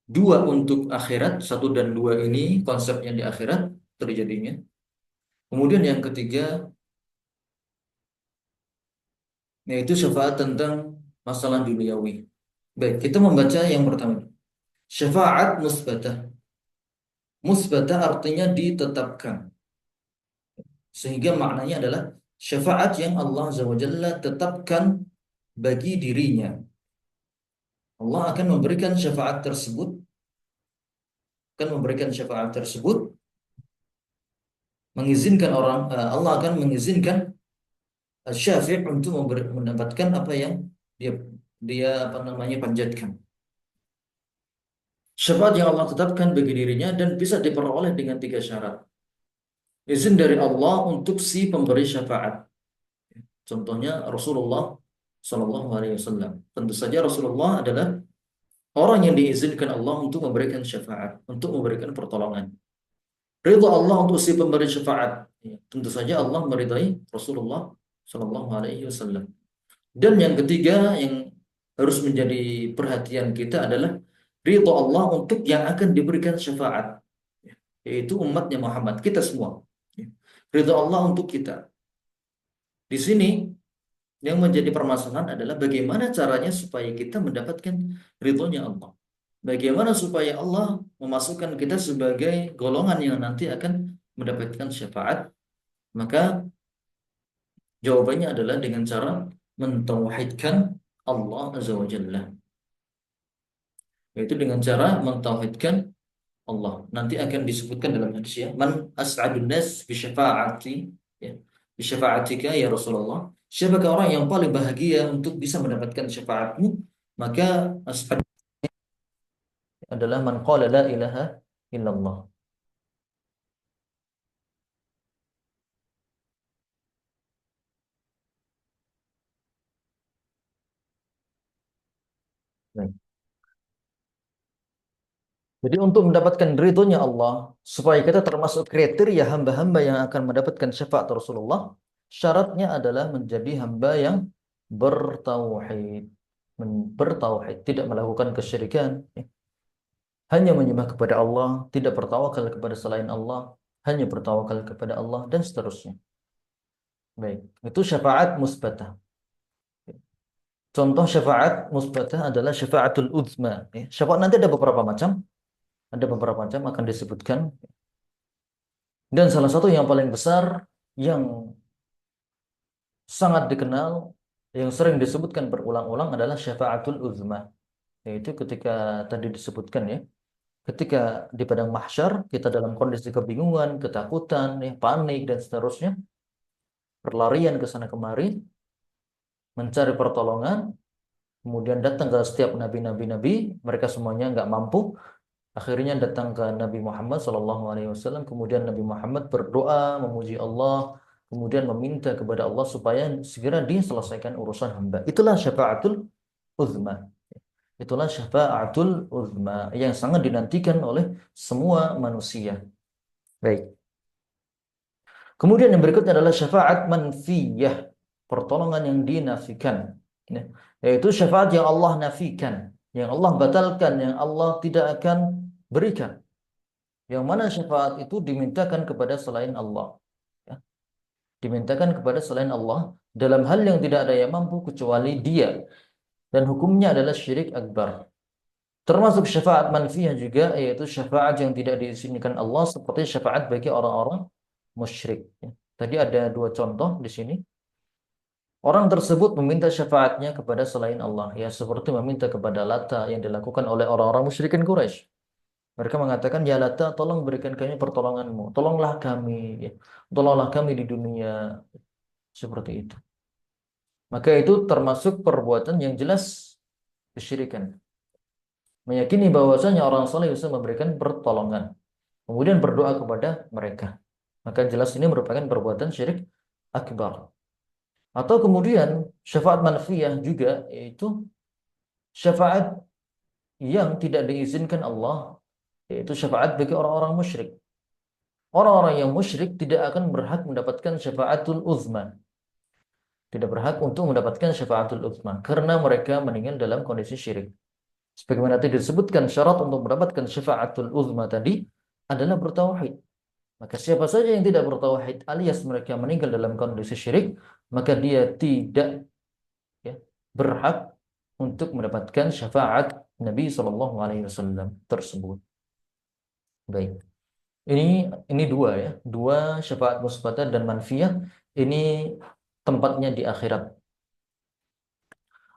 Speaker 1: Dua untuk akhirat, satu dan dua ini konsepnya di akhirat terjadinya. Kemudian yang ketiga, yaitu syafaat tentang masalah duniawi. Baik, kita membaca yang pertama. Syafaat musbatah. Musbatah artinya ditetapkan. Sehingga maknanya adalah syafaat yang Allah Azza wa Jalla tetapkan bagi dirinya. Allah akan memberikan syafaat tersebut, mengizinkan Allah akan mengizinkan syafi' untuk mendapatkan apa yang dia dia apa namanya panjatkan. Syafaat yang Allah tetapkan bagi dirinya dan bisa diperoleh dengan tiga syarat. Izin dari Allah untuk si pemberi syafaat. Contohnya Rasulullah Shallallahu Alaihi Wasallam. Tentu saja Rasulullah adalah orang yang diizinkan Allah untuk memberikan syafaat, untuk memberikan pertolongan. Ridha Allah untuk si pemberi syafaat. Tentu saja Allah meridai Rasulullah Shallallahu Alaihi Wasallam. Dan yang ketiga yang harus menjadi perhatian kita adalah ridha Allah untuk yang akan diberikan syafaat, yaitu umatnya Muhammad, kita semua. Ridha Allah untuk kita. Di sini yang menjadi permasalahan adalah bagaimana caranya supaya kita mendapatkan ridhonya Allah. Bagaimana supaya Allah memasukkan kita sebagai golongan yang nanti akan mendapatkan syafaat? Maka jawabannya adalah dengan cara mentauhidkan Allah Azza wa Jalla. Yaitu dengan cara mentauhidkan Allah. Nanti akan disebutkan dalam hadis ya, man as'adun nas bi syafaati, ya. Bi syafaatika ya Rasulullah. Siapakah orang yang paling bahagia untuk bisa mendapatkan syafaatmu? Maka as'ad adalah man qala la ilaha illallah. Baik. Jadi untuk mendapatkan ridhonya Allah, supaya kita termasuk kriteria hamba-hamba yang akan mendapatkan syafaat Rasulullah, syaratnya adalah menjadi hamba yang bertauhid, bertauhid, tidak melakukan kesyirikan, ya. Hanya menyembah kepada Allah, tidak bertawakal kepada selain Allah, hanya bertawakal kepada Allah dan seterusnya. Baik, itu syafaat musbatah. Contoh syafaat musbatah adalah syafaatul uzma. Ya. Syafaat nanti ada beberapa macam. Ada beberapa macam akan disebutkan. Dan salah satu yang paling besar yang sangat dikenal, yang sering disebutkan berulang-ulang adalah syafaatul uzma. Yaitu ketika tadi disebutkan ya, ketika di padang mahsyar kita dalam kondisi kebingungan, ketakutan, ya, panik dan seterusnya, berlarian ke sana kemari, mencari pertolongan, kemudian datang ke setiap nabi-nabi, mereka semuanya nggak mampu. Akhirnya datang ke Nabi Muhammad SAW. Kemudian Nabi Muhammad berdoa, memuji Allah, kemudian meminta kepada Allah supaya segera diselesaikan urusan hamba. Itulah syafaatul uzma. Itulah syafaatul uzma yang sangat dinantikan oleh semua manusia. Baik. Kemudian yang berikutnya adalah syafaat manfiyah, pertolongan yang dinafikan. Yaitu syafaat yang Allah nafikan, yang Allah batalkan, yang Allah tidak akan berikan. Yang mana syafaat itu dimintakan kepada selain Allah. Ya. Dimintakan kepada selain Allah dalam hal yang tidak ada yang mampu kecuali Dia. Dan hukumnya adalah syirik akbar. Termasuk syafaat manfiyah juga, yaitu syafaat yang tidak diizinkan Allah seperti syafaat bagi orang-orang musyrik. Ya. Tadi ada dua contoh di sini. Orang tersebut meminta syafaatnya kepada selain Allah, ya seperti meminta kepada Lata yang dilakukan oleh orang-orang musyrikin Quraisy. Mereka mengatakan, ya Lata, tolong berikan kami pertolonganmu, tolonglah kami, ya. Tolonglah kami di dunia, seperti itu. Maka itu termasuk perbuatan yang jelas kesyirikan. Meyakini bahwasanya orang soleh bisa memberikan pertolongan, kemudian berdoa kepada mereka. Maka jelas ini merupakan perbuatan syirik akbar. Atau kemudian syafaat manfiyah juga, yaitu syafaat yang tidak diizinkan Allah, yaitu syafaat bagi orang-orang musyrik. Orang-orang yang musyrik tidak akan berhak mendapatkan syafaatul uzma. Tidak berhak untuk mendapatkan syafaatul uzma karena mereka meninggal dalam kondisi syirik. Sebagaimana tadi disebutkan, syarat untuk mendapatkan syafaatul uzma tadi adalah bertauhid. Maka siapa saja yang tidak bertauhid alias mereka meninggal dalam kondisi syirik, maka dia tidak, ya, berhak untuk mendapatkan syafaat Nabi Shallallahu Alaihi Wasallam tersebut. Baik, ini dua, ya, dua syafaat musbatah dan manfiyah. Ini tempatnya di akhirat.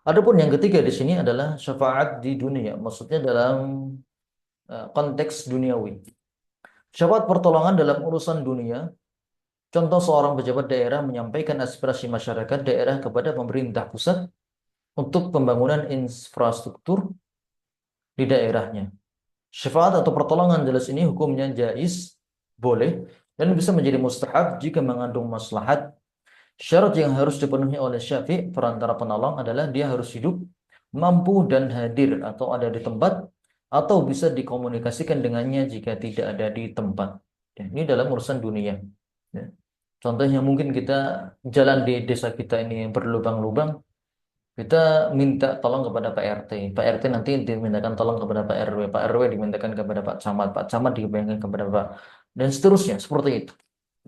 Speaker 1: Adapun yang ketiga di sini adalah syafaat di dunia, maksudnya dalam konteks duniawi. Syafaat pertolongan dalam urusan dunia. Contoh, seorang pejabat daerah menyampaikan aspirasi masyarakat daerah kepada pemerintah pusat untuk pembangunan infrastruktur di daerahnya. Syafaat atau pertolongan jelas ini hukumnya jaiz, boleh, dan bisa menjadi mustahab jika mengandung maslahat. Syarat yang harus dipenuhi oleh syafi' perantara penolong adalah dia harus hidup, mampu dan hadir atau ada di tempat, atau bisa dikomunikasikan dengannya jika tidak ada di tempat. Ya, ini dalam urusan dunia. Ya. Contohnya mungkin kita jalan di desa kita ini berlubang-lubang, kita minta tolong kepada Pak RT. Pak RT nanti dimintakan tolong kepada Pak RW. Pak RW dimintakan kepada Pak Camat. Pak Camat dimintakan kepada Pak, dan seterusnya seperti itu.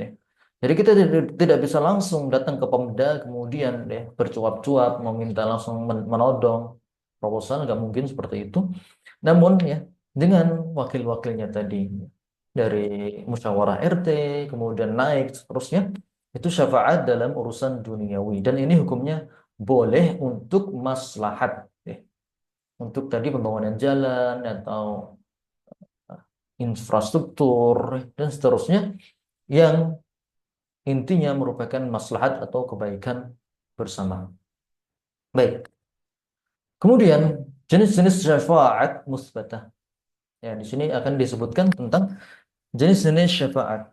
Speaker 1: Ya. Jadi kita tidak bisa langsung datang ke Pemda kemudian, ya, bercuap-cuap meminta langsung menodong proposal, nggak mungkin seperti itu. Namun, ya, dengan wakil-wakilnya tadi dari musyawarah RT kemudian naik seterusnya, itu syafaat dalam urusan duniawi, dan ini hukumnya boleh untuk maslahat, ya. Untuk tadi pembangunan jalan atau infrastruktur dan seterusnya yang intinya merupakan maslahat atau kebaikan bersama. Baik. Kemudian jenis-jenis syafaat musbatah. Ya, di sini akan disebutkan tentang jenis-jenis syafaat.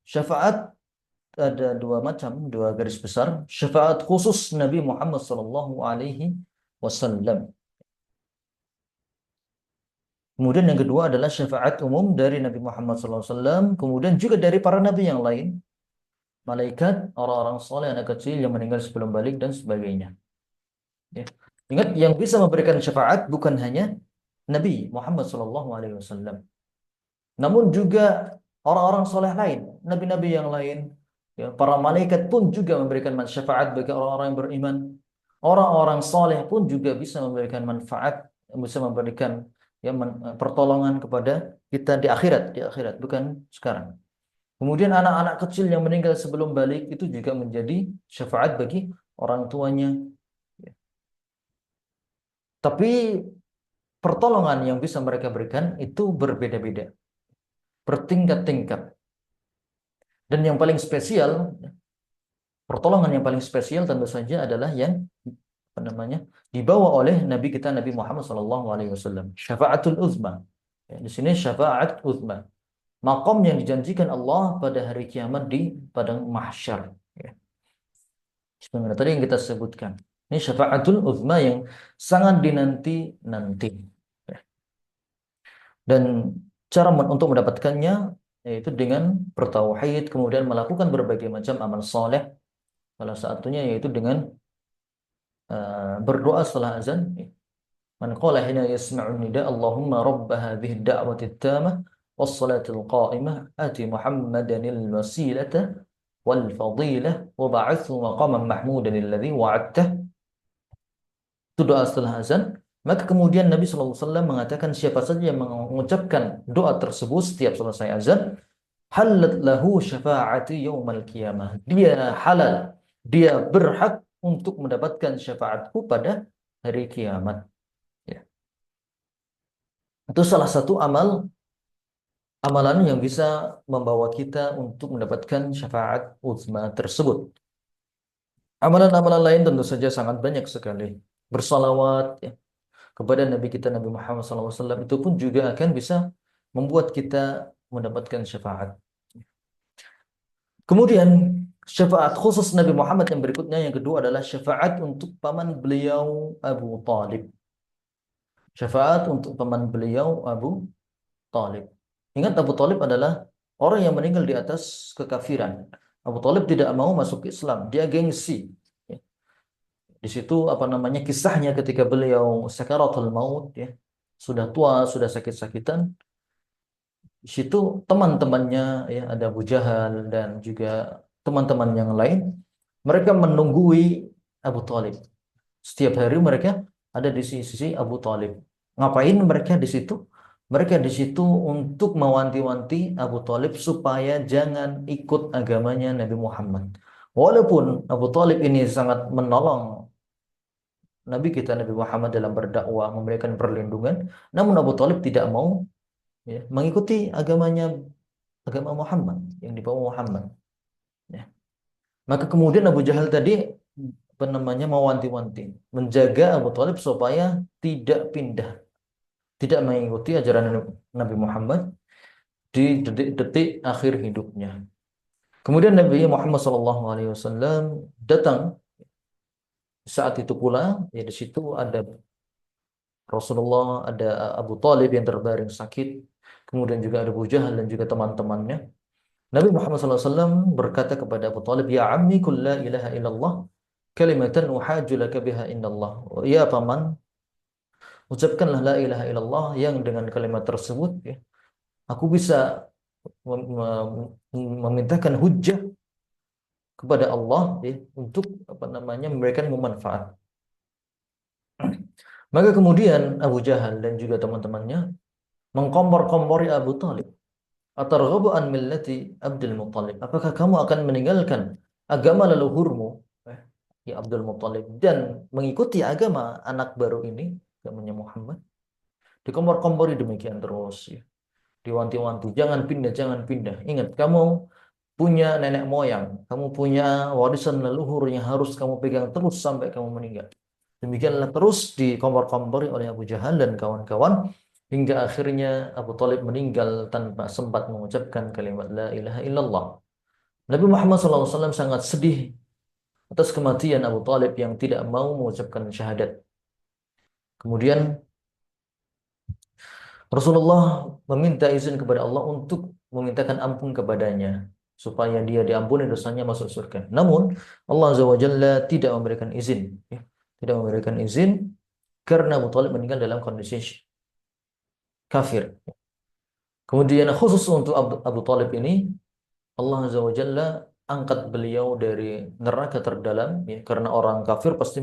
Speaker 1: Syafaat ada dua macam, dua garis besar. Syafaat khusus Nabi Muhammad sallallahu alaihi wasallam. Kemudian yang kedua adalah syafaat umum dari Nabi Muhammad sallallahu alaihi wasallam, kemudian juga dari para nabi yang lain, malaikat, orang-orang soleh, anak kecil yang meninggal sebelum balik dan sebagainya. Ya. Ingat, yang bisa memberikan syafaat bukan hanya Nabi Muhammad sallallahu alaihi wasallam, namun juga orang-orang soleh lain, nabi-nabi yang lain, ya, para malaikat pun juga memberikan syafaat bagi orang-orang yang beriman. Orang-orang soleh pun juga bisa memberikan manfaat, bisa memberikan, ya, pertolongan kepada kita di akhirat, bukan sekarang. Kemudian anak-anak kecil yang meninggal sebelum balik itu juga menjadi syafaat bagi orang tuanya. Ya. Tapi pertolongan yang bisa mereka berikan itu berbeda-beda, bertingkat-tingkat. Dan yang paling spesial, pertolongan yang paling spesial tentu saja adalah yang dibawa oleh Nabi kita Nabi Muhammad SAW. Syafaatul uzma. Ya, di sini syafaat uzma. Maqam yang dijanjikan Allah pada hari kiamat di padang mahsyar. Ya. Sebenarnya tadi yang kita sebutkan. Ini syafaatul uzma yang sangat dinanti-nanti. Ya. Dan cara untuk mendapatkannya yaitu dengan bertauhid, kemudian melakukan berbagai macam amal soleh. Salah satunya yaitu dengan berdoa setelah azan. Man qala hina yasma'un nida Allahumma rabb hadhihi ad-da'wati at-tamah was-salati al-qa'imah ati Muhammadan al-wasilata wal fadilah wa ba'athu maqaman mahmudan alladhi wa'adtah. Itu doa setelah azan. Maka kemudian Nabi SAW mengatakan siapa saja yang mengucapkan doa tersebut setiap selesai azan, halat lahu syafa'ati yaumal qiyamah. Dia halal, dia berhak untuk mendapatkan syafaatku pada hari kiamat. Ya. Itu salah satu amalan yang bisa membawa kita untuk mendapatkan syafaat uzma tersebut. Amalan-amalan lain tentu saja sangat banyak sekali. bersalawat ya, kepada Nabi kita Nabi Muhammad SAW, itu pun juga akan bisa membuat kita mendapatkan syafaat. Kemudian syafaat khusus Nabi Muhammad yang berikutnya, yang kedua adalah syafaat untuk paman beliau Abu Talib. Syafaat untuk paman beliau Abu Talib. Ingat, Abu Talib adalah orang yang meninggal di atas kekafiran. Abu Talib tidak mau masuk Islam, dia gengsi. Ya. Di situ apa namanya kisahnya ketika beliau sakaratul maut ya, sudah tua, sudah sakit-sakitan. Di situ teman-temannya ya, ada Abu Jahal dan juga teman-teman yang lain, mereka menunggui Abu Talib. Setiap hari mereka ada di sisi Abu Talib. Ngapain mereka di situ? Mereka di situ untuk mewanti-wanti Abu Talib supaya jangan ikut agamanya Nabi Muhammad. Walaupun Abu Talib ini sangat menolong Nabi kita Nabi Muhammad dalam berdakwah, memberikan perlindungan, namun Abu Talib tidak mau ya, mengikuti agama Muhammad yang dibawa Muhammad. Ya. Maka kemudian Abu Jahal tadi apa namanya mewanti-wanti, menjaga Abu Talib supaya tidak pindah, tidak mengikuti ajaran Nabi Muhammad di detik-detik akhir hidupnya. Kemudian Nabi Muhammad SAW datang saat itu pula, ya di situ ada Rasulullah, ada Abu Talib yang terbaring sakit, kemudian juga ada Abu Jahal dan juga teman-temannya. Nabi Muhammad SAW berkata kepada Abu Talib, "Ya ammi, kul la ilaha illallah, kalimatan uhaju laka biha indallah." Ya paman, ucapkanlah la ilaha illallah yang dengan kalimat tersebut ya, aku bisa memintakan hujjah kepada Allah ya, untuk apa namanya memberikanmu manfaat. Maka kemudian Abu Jahal dan juga teman-temannya mengkompor-kompori Abu Talib. Atarghabu an millati Abdul Muttalib. Apakah kamu akan meninggalkan agama leluhurmu, ya Abdul Muttalib, dan mengikuti agama anak baru ini, agamanya Muhammad? Dikompor-kompori demikian terus ya. Diwanti-wanti, jangan pindah, jangan pindah. Ingat, kamu punya nenek moyang, kamu punya warisan leluhur yang harus kamu pegang terus sampai kamu meninggal. Demikianlah terus dikompor-kompori oleh Abu Jahal dan kawan-kawan, hingga akhirnya Abu Talib meninggal tanpa sempat mengucapkan kalimat la ilaha illallah. Nabi Muhammad SAW sangat sedih atas kematian Abu Talib yang tidak mau mengucapkan syahadat. Kemudian Rasulullah meminta izin kepada Allah untuk memintakan ampun kepadanya, supaya dia diampuni dosanya, masuk surga. Namun Allah Azza wa Jalla tidak memberikan izin ya. Tidak memberikan izin karena Abu Talib meninggal dalam kondisi kafir. Kemudian khusus untuk Abu Talib ini, Allah Azza wa Jalla angkat beliau dari neraka terdalam ya, karena orang kafir pasti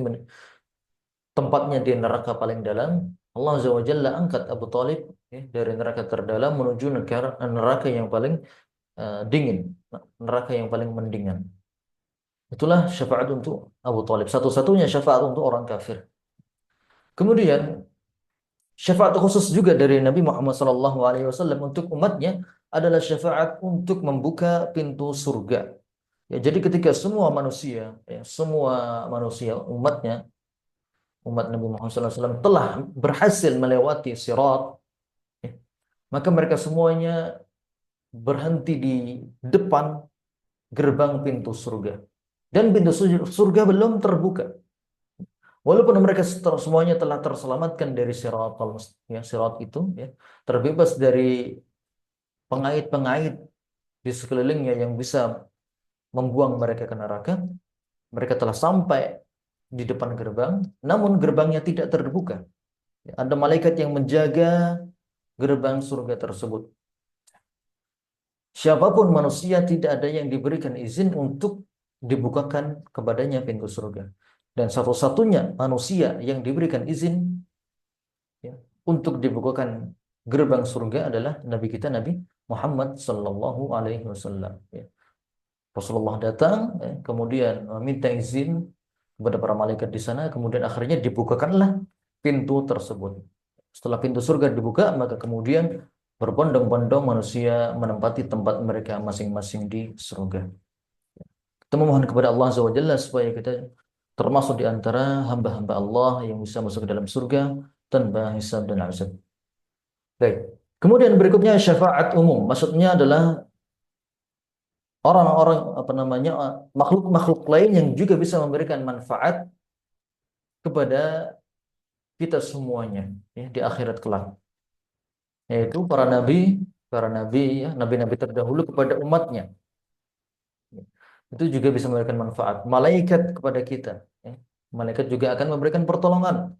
Speaker 1: tempatnya di neraka paling dalam. Allah Azza wa Jalla angkat Abu Talib ya, dari neraka terdalam menuju neraka yang paling dingin, neraka yang paling mendingan. Itulah syafaat untuk Abu Talib, satu-satunya syafaat untuk orang kafir. Kemudian syafaat khusus juga dari Nabi Muhammad SAW untuk umatnya adalah syafaat untuk membuka pintu surga. Ya, jadi ketika semua manusia, ya, semua manusia umatnya, umat Nabi Muhammad SAW telah berhasil melewati sirat, ya, maka mereka semuanya berhenti di depan gerbang pintu surga. Dan pintu surga belum terbuka. Walaupun mereka semuanya telah terselamatkan dari sirat, ya, sirat itu, ya, terbebas dari pengait-pengait di sekelilingnya yang bisa membuang mereka ke neraka, mereka telah sampai di depan gerbang, namun gerbangnya tidak terbuka. Ada malaikat yang menjaga gerbang surga tersebut. Siapapun manusia tidak ada yang diberikan izin untuk dibukakan kepadanya pintu surga. Dan satu-satunya manusia yang diberikan izin ya, untuk dibukakan gerbang surga adalah Nabi kita Nabi Muhammad Sallallahu Alaihi Wasallam. Ya. Rasulullah datang, ya, kemudian meminta izin kepada para malaikat di sana, kemudian akhirnya dibukakanlah pintu tersebut. Setelah pintu surga dibuka, maka kemudian berbondong-bondong manusia menempati tempat mereka masing-masing di surga. Kita memohon kepada Allah Azza wa Jalla supaya kita termasuk di antara hamba-hamba Allah yang bisa masuk ke dalam surga tanpa hisab dan azab. Baik. Kemudian berikutnya syafaat umum. Maksudnya adalah orang-orang apa namanya makhluk-makhluk lain yang juga bisa memberikan manfaat kepada kita semuanya ya di akhirat kelak. Yaitu para nabi ya, nabi-nabi terdahulu kepada umatnya. Itu juga bisa memberikan manfaat. Malaikat kepada kita ya. Malaikat juga akan memberikan pertolongan.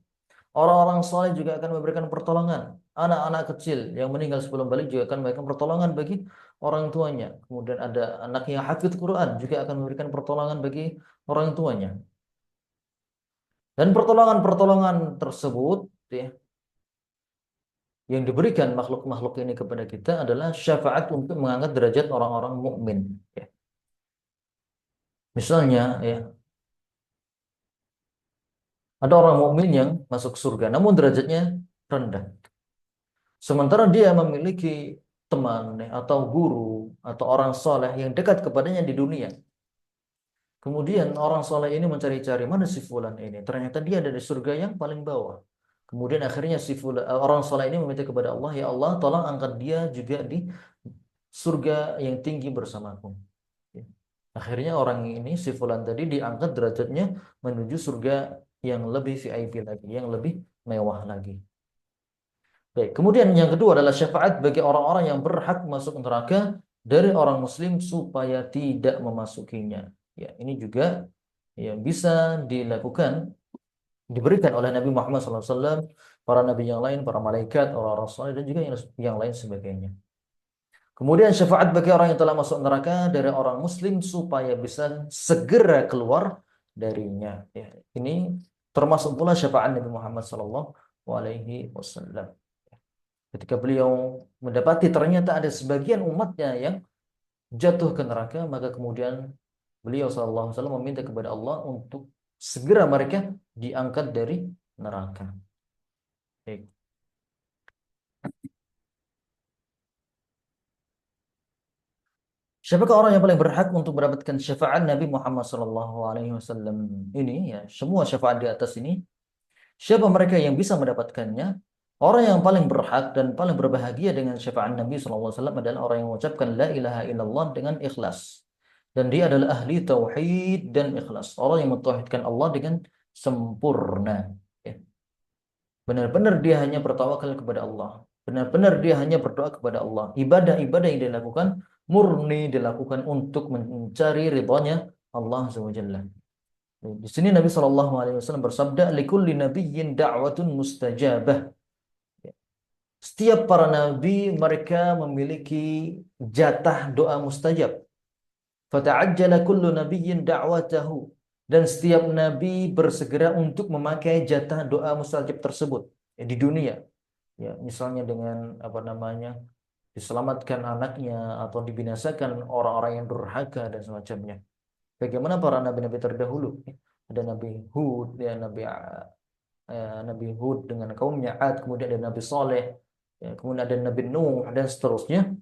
Speaker 1: Orang-orang soleh juga akan memberikan pertolongan. Anak-anak kecil yang meninggal sebelum balik juga akan memberikan pertolongan bagi orang tuanya. Kemudian ada anak yang hafidz Quran juga akan memberikan pertolongan bagi orang tuanya. Dan pertolongan-pertolongan tersebut ya, yang diberikan makhluk-makhluk ini kepada kita adalah syafaat untuk mengangkat derajat orang-orang mukmin. Ya. Misalnya, ya, ada orang mukmin yang masuk surga, namun derajatnya rendah. Sementara dia memiliki teman ya, atau guru atau orang soleh yang dekat kepadanya di dunia. Kemudian orang soleh ini mencari-cari mana si fulan ini. Ternyata dia ada di surga yang paling bawah. Kemudian akhirnya si fulan, orang soleh ini meminta kepada Allah, ya Allah, tolong angkat dia juga di surga yang tinggi bersamaku. Ya. Akhirnya orang ini si fulan tadi diangkat derajatnya menuju surga yang lebih VIP lagi, yang lebih mewah lagi. Baik, kemudian yang kedua adalah syafaat bagi orang-orang yang berhak masuk neraka dari orang muslim supaya tidak memasukinya. Ya, ini juga yang bisa dilakukan, diberikan oleh Nabi Muhammad SAW, para nabi yang lain, para malaikat, orang-orang saleh dan juga yang lain sebagainya. Kemudian syafaat bagi orang yang telah masuk neraka dari orang muslim supaya bisa segera keluar darinya. Ya, ini termasuk pula syafaat Nabi Muhammad SAW. Ketika beliau mendapati ternyata ada sebagian umatnya yang jatuh ke neraka, maka kemudian beliau SAW meminta kepada Allah untuk segera mereka diangkat dari neraka. Baik. Siapakah orang yang paling berhak untuk mendapatkan syafaat Nabi Muhammad SAW ini? Ya, semua syafaat di atas ini. Siapa mereka yang bisa mendapatkannya? Orang yang paling berhak dan paling berbahagia dengan syafaat Nabi SAW adalah orang yang mengucapkan la ilaha illallah dengan ikhlas. Dan dia adalah ahli tauhid dan ikhlas. Orang yang mentauhidkan Allah dengan sempurna. Ya. Benar-benar dia hanya bertawakal kepada Allah. Benar-benar dia hanya berdoa kepada Allah. Ibadah-ibadah yang dilakukan murni dilakukan untuk mencari ridhonya Allah SWT. Di sini Nabi SAW bersabda, "Likulli nabiyyin da'watun mustajabah." Setiap para nabi mereka memiliki jatah doa mustajab. Fata'ajjala kullu nabiyyin da'watahu. Dan setiap nabi bersegera untuk memakai jatah doa mustajab tersebut di dunia. Ya, misalnya dengan apa namanya? Diselamatkan anaknya atau dibinasakan orang-orang yang durhaka dan semacamnya. Bagaimana para nabi-nabi terdahulu? Ada Nabi Hud, ya, Nabi Hud dengan kaumnya Ad, kemudian ada Nabi Saleh, ya, kemudian ada Nabi Nuh dan seterusnya.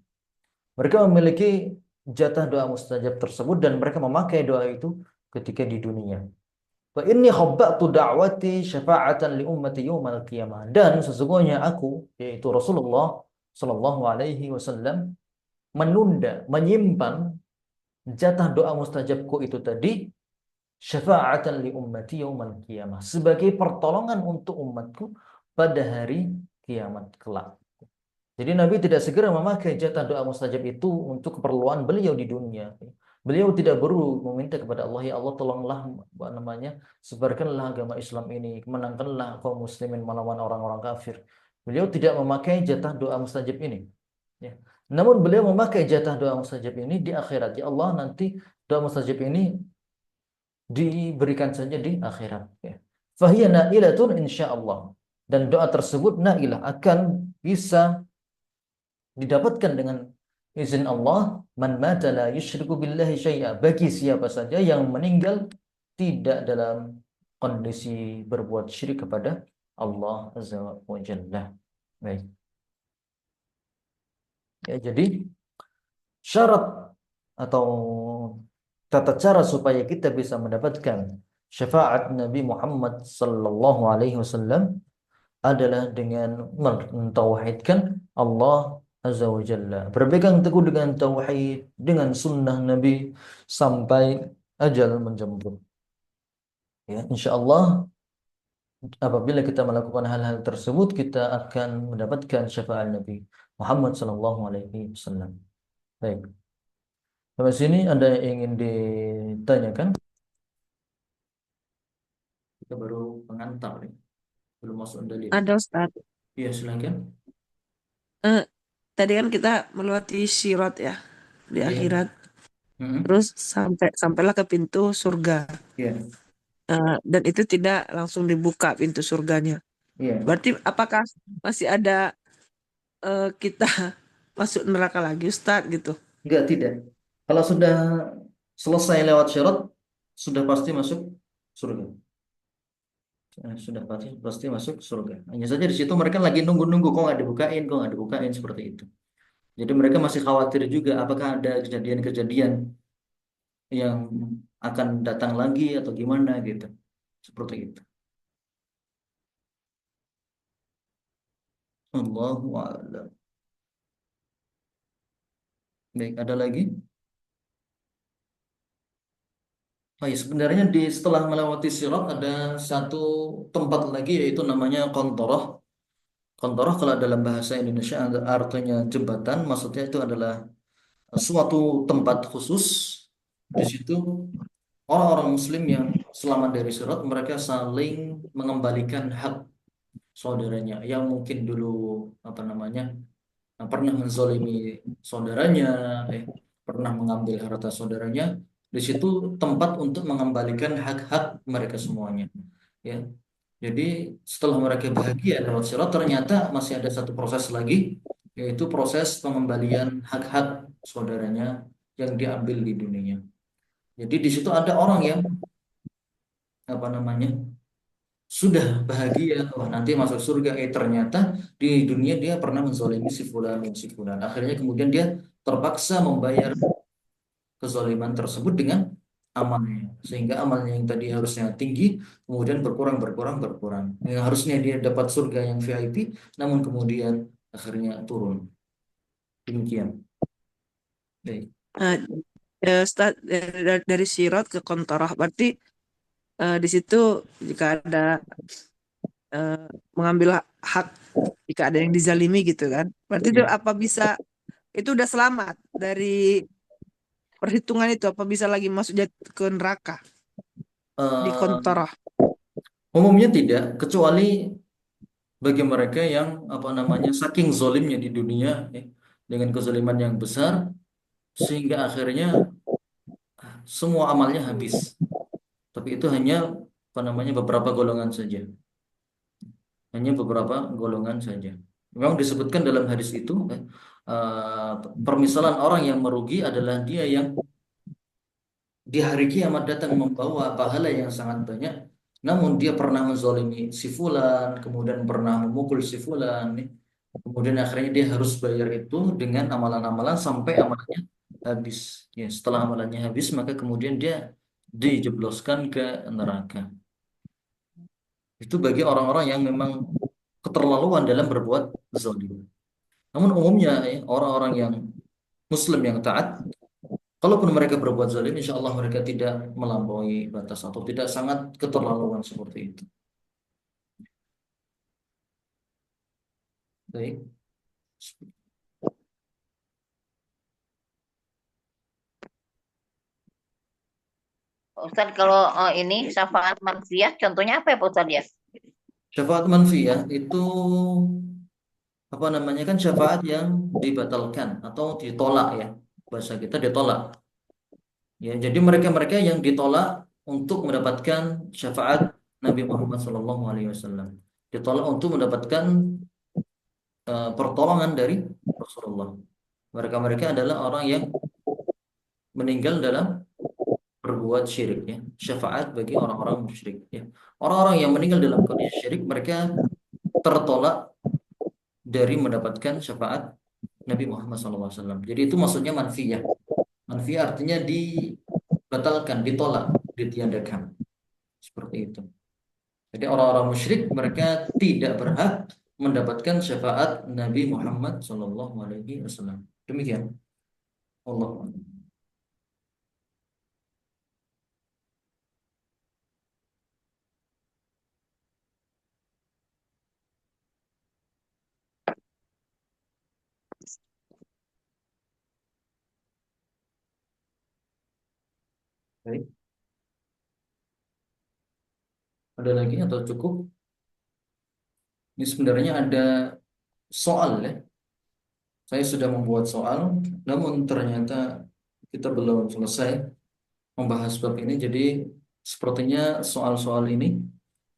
Speaker 1: Mereka memiliki jatah doa mustajab tersebut dan mereka memakai doa itu ketika di dunia. Wa inni khabba'tu da'wati syafa'atan li ummati yaumal qiyamah. Dan sesungguhnya aku, yaitu Rasulullah sallallahu alaihi wasallam, menunda, menyimpan jatah doa mustajabku itu tadi syafa'atan li ummati yaumal qiyamah, sebagai pertolongan untuk umatku pada hari kiamat kelak. Jadi Nabi tidak segera memakai jatah doa mustajab itu untuk keperluan beliau di dunia. Beliau tidak perlu meminta kepada Allah, ya Allah tolonglah apa namanya, sebarkanlah agama Islam ini, menangkanlah kaum muslimin melawan orang-orang kafir. Beliau tidak memakai jatah doa mustajab ini. Ya. Namun beliau memakai jatah doa mustajab ini di akhirat. Ya Allah, nanti doa mustajab ini diberikan saja di akhirat. Ya. Fahiya na'ilatun insyaallah. Dan doa tersebut nailah akan bisa didapatkan dengan izin Allah, man mata la yusyriku billahi syai'a, bagi siapa saja yang meninggal tidak dalam kondisi berbuat syirik kepada Allah Azza wa Jalla. Baik. Ya, jadi syarat atau tata cara supaya kita bisa mendapatkan syafaat Nabi Muhammad sallallahu alaihi wasallam adalah dengan mentauhidkan Allah Azza wa Jalla. Berpegang teguh dengan tauhid, dengan sunnah Nabi sampai ajal menjemput. Ya, insya Allah apabila kita melakukan hal-hal tersebut kita akan mendapatkan syafaat Nabi Muhammad sallallahu alaihi wasallam. Baik. Sampai sini ada yang ingin ditanyakan? Kita baru pengantar nih. Belum masuk dalil.
Speaker 3: Ada Ustaz.
Speaker 1: Iya, silakan.
Speaker 3: Eh, Tadi kan kita melewati sirat ya di
Speaker 1: Iya.
Speaker 3: akhirat.
Speaker 1: Mm-mm.
Speaker 3: Terus sampailah ke pintu surga.
Speaker 1: Iya.
Speaker 3: Dan itu tidak langsung dibuka pintu surganya.
Speaker 1: Iya.
Speaker 3: Berarti apakah masih ada kita masuk neraka lagi Ustaz gitu?
Speaker 1: Enggak, tidak. Kalau sudah selesai lewat syarat, sudah pasti masuk surga. Sudah pasti pasti masuk surga. Hanya saja di situ mereka lagi nunggu-nunggu, kok nggak dibukain seperti itu. Jadi mereka masih khawatir juga apakah ada kejadian-kejadian yang akan datang lagi atau gimana gitu. Seperti itu. Allahu a'lam. Baik, ada lagi? Oh ya, sebenarnya setelah melewati sirat ada satu tempat lagi yaitu namanya Qantoroh. Qantoroh kalau dalam bahasa Indonesia artinya jembatan, maksudnya itu adalah suatu tempat khusus. Di situ orang-orang Muslim yang selamat dari sirat mereka saling mengembalikan hak saudaranya yang mungkin dulu apa namanya pernah menzolimi saudaranya, pernah mengambil harta saudaranya. Di situ tempat untuk mengembalikan hak-hak mereka semuanya. Ya, jadi setelah mereka bahagia lewat sirat, ternyata masih ada satu proses lagi, yaitu proses pengembalian hak-hak saudaranya yang diambil di dunia. Jadi di situ ada orang yang apa namanya sudah bahagia, wah nanti masuk surga, ternyata di dunia dia pernah menzalimi si fulan dan si fulan. Akhirnya kemudian dia terpaksa membayar kezaliman tersebut dengan amalnya, sehingga amalnya yang tadi harusnya tinggi kemudian berkurang berkurang berkurang. Yang harusnya dia dapat surga yang VIP, namun kemudian akhirnya turun. Demikian. Baik.
Speaker 3: Eh, Ustaz, dari sirat ke Qantoroh berarti di situ jika ada eh, mengambil hak jika ada yang dizalimi gitu kan. Berarti itu
Speaker 1: Ya.
Speaker 3: apa bisa itu udah selamat dari perhitungan itu apa bisa lagi masuk ke neraka di
Speaker 1: Eh,
Speaker 3: Qantoroh?
Speaker 1: umumnya tidak, kecuali bagi mereka yang apa namanya saking zolimnya di dunia, dengan kezaliman yang besar sehingga akhirnya semua amalnya habis. Tapi itu hanya apa namanya beberapa golongan saja. Hanya beberapa golongan saja. Memang disebutkan dalam hadis itu, eh, permisalan orang yang merugi adalah dia yang di hari kiamat datang membawa pahala yang sangat banyak, namun dia pernah menzalimi si fulan, kemudian pernah memukul si fulan, kemudian akhirnya dia harus bayar itu dengan amalan-amalan sampai amalannya habis. Ya, setelah amalannya habis, maka kemudian dia dijebloskan ke neraka. Itu bagi orang-orang yang memang keterlaluan dalam berbuat zalim. Namun umumnya orang-orang yang Muslim yang taat, kalaupun mereka berbuat zalim, insya Allah mereka tidak melampaui batas atau tidak sangat keterlaluan seperti itu. Baik.
Speaker 2: Pak Ustadz, kalau ini syafaat manusia, contohnya apa ya Pak Ustadz ya?
Speaker 1: Syafaat manfiyah itu apa namanya kan syafaat yang dibatalkan atau ditolak ya. Bahasa kita ditolak. Ya, jadi mereka-mereka yang ditolak untuk mendapatkan syafaat Nabi Muhammad SAW. Ditolak untuk mendapatkan pertolongan dari Rasulullah. Mereka-mereka adalah orang yang meninggal dalam berbuat syirik ya. Syafaat bagi orang-orang musyrik ya. Orang-orang yang meninggal dalam kondisi syirik mereka tertolak dari mendapatkan syafaat Nabi Muhammad SAW. Jadi itu maksudnya manfiyah. Manfiyah artinya dibatalkan, ditolak, ditiadakan. Seperti itu. Jadi orang-orang musyrik mereka tidak berhak mendapatkan syafaat Nabi Muhammad SAW. Demikian. Allah. Baik. Ada lagi atau cukup? Ini sebenarnya ada soal ya. Saya sudah membuat soal, namun ternyata kita belum selesai membahas bab ini. Jadi sepertinya soal-soal ini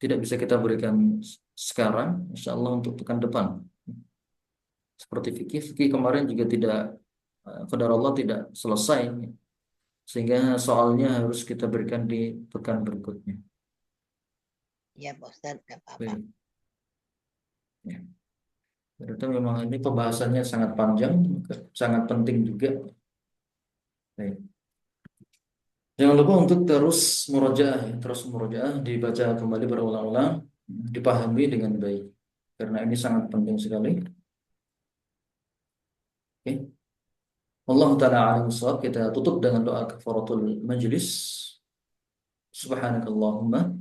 Speaker 1: tidak bisa kita berikan sekarang, insya Allah untuk pekan depan. Seperti fikih, fikih kemarin juga tidak, qadar Allah tidak selesai, sehingga soalnya harus kita berikan di pekan berikutnya.
Speaker 2: Ya Pak Ustadz, nggak apa-apa.
Speaker 1: Baik. Ya. Berarti memang ini pembahasannya sangat panjang, sangat penting juga. Baik. Jangan lupa untuk terus murojaah, ya. Terus murojaah, dibaca kembali berulang-ulang, dipahami dengan baik. Karena ini sangat penting sekali. Oke. Allah Ta'ala a'lam bishawab. Kita tutup dengan doa kafaratul majlis. Subhanakallahumma